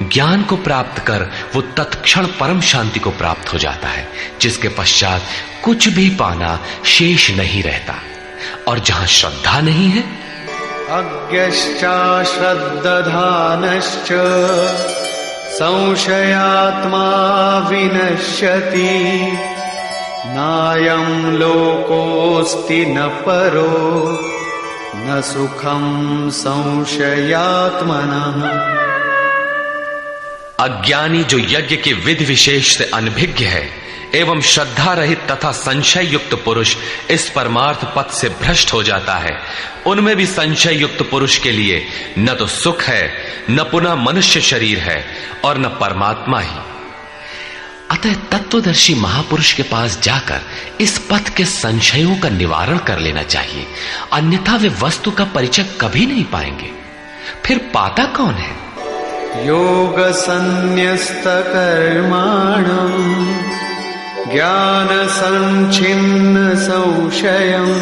ज्ञान को प्राप्त कर वो तत्क्षण परम शांति को प्राप्त हो जाता है, जिसके पश्चात कुछ भी पाना शेष नहीं रहता। और जहां श्रद्धा नहीं है, अज्ञश्चा श्रद्धानश्च संशयात्मा विनश्यति नायं लोकोऽस्ति न परो न सुखं संशयात्मनः। अज्ञानी जो यज्ञ के विधि विशेष से अनभिज्ञ है एवं श्रद्धा रहित तथा संशय युक्त पुरुष इस परमार्थ पथ से भ्रष्ट हो जाता है। उनमें भी संशय युक्त पुरुष के लिए न तो सुख है, न पुनः मनुष्य शरीर है और न परमात्मा ही। अतः तत्वदर्शी महापुरुष के पास जाकर इस पथ के संशयों का निवारण कर लेना चाहिए, अन्यथा वे वस्तु का परिचय कभी नहीं पाएंगे। फिर पाता कौन है? योग संन्यस्त कर्माणम् ज्ञान संच्छिन्न संशयम्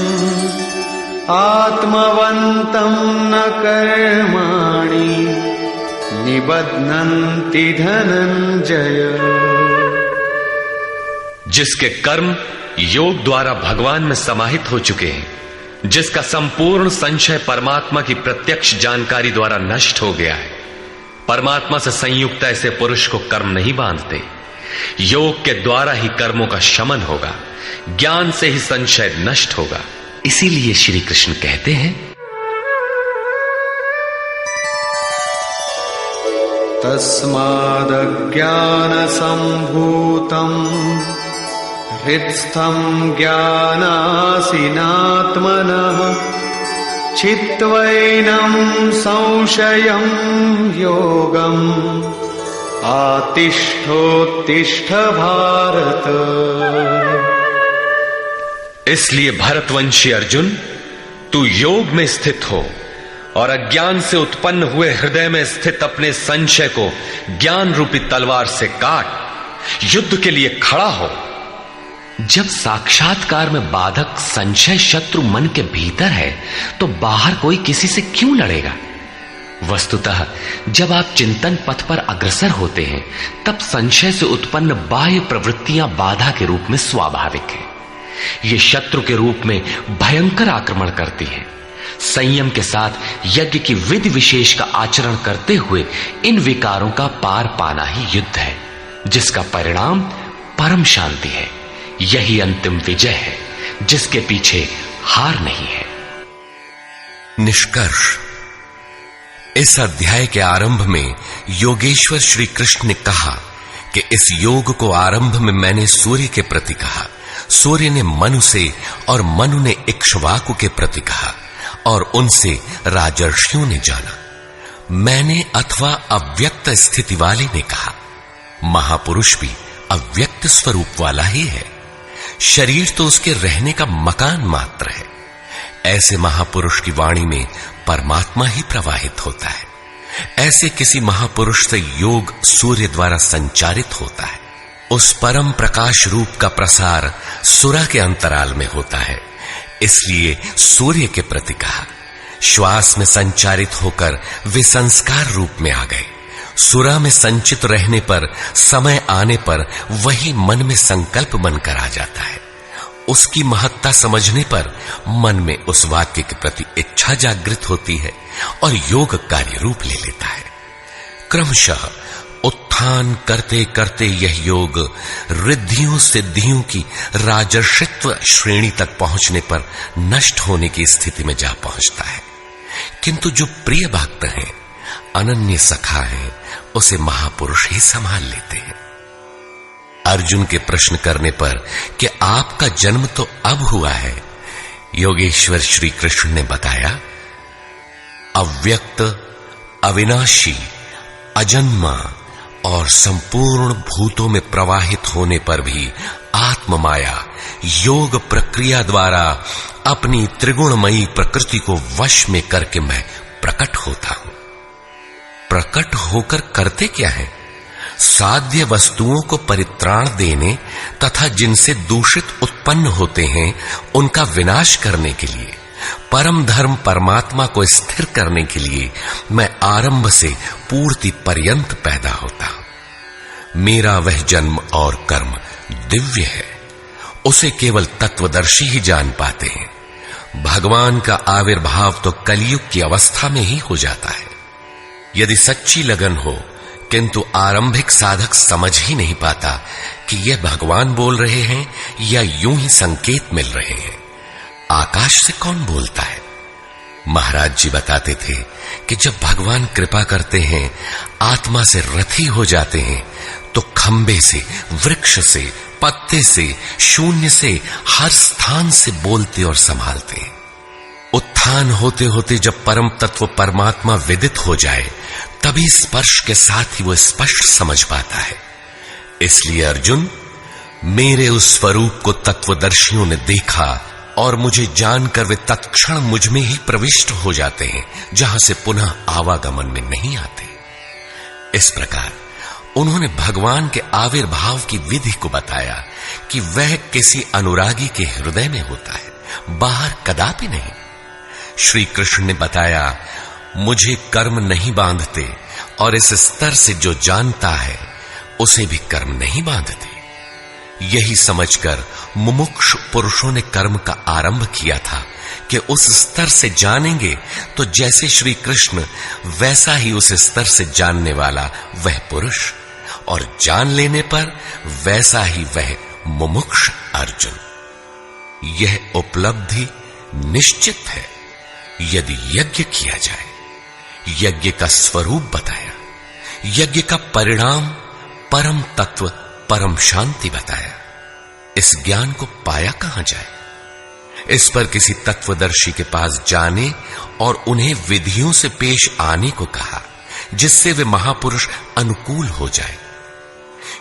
आत्मवन्तं न कर्माणि निबध्नन्ति धनंजय। जिसके कर्म योग द्वारा भगवान में समाहित हो चुके हैं, जिसका संपूर्ण संशय परमात्मा की प्रत्यक्ष जानकारी द्वारा नष्ट हो गया है, परमात्मा से संयुक्त ऐसे पुरुष को कर्म नहीं बांधते। योग के द्वारा ही कर्मों का शमन होगा, ज्ञान से ही संशय नष्ट होगा। इसीलिए श्री कृष्ण कहते हैं, तस्मादज्ञान संभूतं हृत्स्थं ज्ञानासिनात्मनः चित्वैनं संशयं योगम् आतिष्ठोत्तिष्ठ भारत। इसलिए भरतवंशी अर्जुन, तू योग में स्थित हो और अज्ञान से उत्पन्न हुए हृदय में स्थित अपने संशय को ज्ञान रूपी तलवार से काट युद्ध के लिए खड़ा हो। जब साक्षात्कार में बाधक संशय शत्रु मन के भीतर है तो बाहर कोई किसी से क्यों लड़ेगा? वस्तुतः जब आप चिंतन पथ पर अग्रसर होते हैं तब संशय से उत्पन्न बाह्य प्रवृत्तियां बाधा के रूप में स्वाभाविक है। ये शत्रु के रूप में भयंकर आक्रमण करती है। संयम के साथ यज्ञ की विधि विशेष का आचरण करते हुए इन विकारों का पार पाना ही युद्ध है, जिसका परिणाम परम शांति है। यही अंतिम विजय है, जिसके पीछे हार नहीं है। निष्कर्ष, इस अध्याय के आरंभ में योगेश्वर श्री कृष्ण ने कहा कि इस योग को आरंभ में मैंने सूर्य के प्रति कहा, सूर्य ने मनु से और मनु ने इक्ष्वाकु के प्रति कहा और उनसे राजर्षियों ने जाना। मैंने अथवा अव्यक्त स्थिति वाले ने कहा। महापुरुष भी अव्यक्त स्वरूप वाला ही है। शरीर तो उसके रहने का मकान मात्र है। ऐसे महापुरुष की वाणी में परमात्मा ही प्रवाहित होता है। ऐसे किसी महापुरुष से योग सूर्य द्वारा संचारित होता है। उस परम प्रकाश रूप का प्रसार सुरा के अंतराल में होता है, इसलिए सूर्य के प्रति कहा। श्वास में संचारित होकर वे संस्कार रूप में आ गए। सुरा में संचित रहने पर समय आने पर वही मन में संकल्प बनकर आ जाता है। उसकी महत्ता समझने पर मन में उस वाक्य के प्रति इच्छा जागृत होती है और योग कार्य रूप ले लेता है। क्रमशः उत्थान करते करते यह योग रिद्धियों सिद्धियों की राजर्षित्व श्रेणी तक पहुंचने पर नष्ट होने की स्थिति में जा पहुंचता है। किंतु जो प्रिय भक्त हैं, अनन्य सखा हैं, उसे महापुरुष ही संभाल लेते हैं। अर्जुन के प्रश्न करने पर कि आपका जन्म तो अब हुआ है, योगेश्वर श्री कृष्ण ने बताया, अव्यक्त, अविनाशी, अजन्मा और संपूर्ण भूतों में प्रवाहित होने पर भी आत्म माया योग प्रक्रिया द्वारा अपनी त्रिगुणमयी प्रकृति को वश में करके मैं प्रकट होता हूं। प्रकट होकर करते क्या है? साध्य वस्तुओं को परित्राण देने तथा जिनसे दूषित उत्पन्न होते हैं उनका विनाश करने के लिए, परम धर्म परमात्मा को स्थिर करने के लिए मैं आरंभ से पूर्ति पर्यंत पैदा होता हूं। मेरा वह जन्म और कर्म दिव्य है, उसे केवल तत्वदर्शी ही जान पाते हैं। भगवान का आविर्भाव तो कलयुग की अवस्था में ही हो जाता है। यदि सच्ची लगन हो किंतु आरंभिक साधक समझ ही नहीं पाता कि यह भगवान बोल रहे हैं या यूं ही संकेत मिल रहे हैं। आकाश से कौन बोलता है? महाराज जी बताते थे कि जब भगवान कृपा करते हैं, आत्मा से रथी हो जाते हैं, तो खंबे से, वृक्ष से, पत्ते से, शून्य से, हर स्थान से बोलते और संभालते हैं। उत्थान होते होते जब परम तत्व परमात्मा विदित हो जाए, तभी स्पर्श के साथ ही वो स्पष्ट समझ पाता है। इसलिए अर्जुन, मेरे उस स्वरूप को तत्वदर्शियों ने देखा और मुझे जानकर वे तत्क्षण मुझ में ही प्रविष्ट हो जाते हैं, जहां से पुनः आवागमन में नहीं आते। इस प्रकार उन्होंने भगवान के आविर्भाव की विधि को बताया कि वह किसी अनुरागी के हृदय में होता है, बाहर कदापि नहीं। श्री कृष्ण ने बताया, मुझे कर्म नहीं बांधते और इस स्तर से जो जानता है उसे भी कर्म नहीं बांधते। यही समझकर मुमुक्षु पुरुषों ने कर्म का आरंभ किया था कि उस स्तर से जानेंगे तो जैसे श्री कृष्ण, वैसा ही उस स्तर से जानने वाला वह पुरुष, और जान लेने पर वैसा ही वह मुमुक्ष अर्जुन। यह उपलब्धि निश्चित है यदि यज्ञ किया जाए। यज्ञ का स्वरूप बताया, यज्ञ का परिणाम परम तत्व परम शांति बताया। इस ज्ञान को पाया कहां जाए? इस पर किसी तत्वदर्शी के पास जाने और उन्हें विधियों से पेश आने को कहा, जिससे वे महापुरुष अनुकूल हो जाए।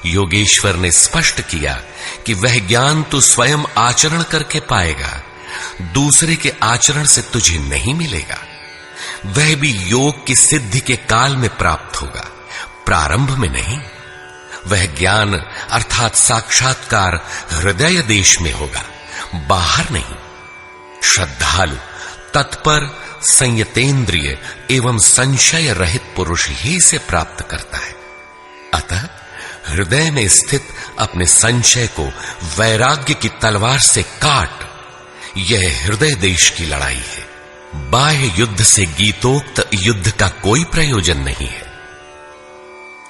योगेश्वर ने स्पष्ट किया कि वह ज्ञान तू स्वयं आचरण करके पाएगा, दूसरे के आचरण से तुझे नहीं मिलेगा। वह भी योग की सिद्धि के काल में प्राप्त होगा, प्रारंभ में नहीं। वह ज्ञान अर्थात साक्षात्कार हृदय देश में होगा, बाहर नहीं। श्रद्धालु, तत्पर, संयतेंद्रिय एवं संशय रहित पुरुष ही इसे प्राप्त करता है। अतः हृदय में स्थित अपने संशय को वैराग्य की तलवार से काट। यह हृदय देश की लड़ाई है। बाह्य युद्ध से गीतोक्त युद्ध का कोई प्रयोजन नहीं है।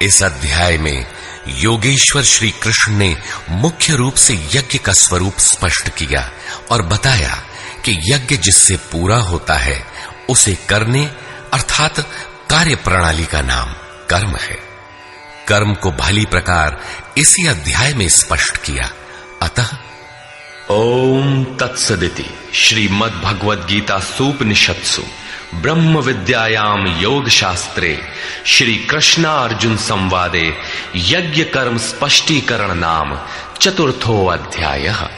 इस अध्याय में योगेश्वर श्री कृष्ण ने मुख्य रूप से यज्ञ का स्वरूप स्पष्ट किया और बताया कि यज्ञ जिससे पूरा होता है उसे करने अर्थात कार्य प्रणाली का नाम कर्म है। कर्म को भली प्रकार इसी अध्याय में स्पष्ट किया। अतः ओम तत्सदिति श्रीमद् भगवद गीता सूपनिषत्सु ब्रह्म विद्यायाम योग शास्त्रे श्री कृष्णा अर्जुन संवादे यज्ञ कर्म स्पष्टीकरण नाम चतुर्थो अध्यायः।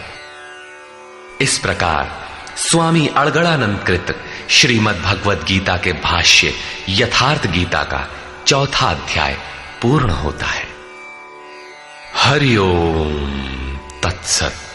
इस प्रकार स्वामी अड़गड़ानंद कृत श्रीमद् भगवद गीता के भाष्य यथार्थ गीता का चौथा अध्याय पूर्ण होता है। हरि ओम तत्सत।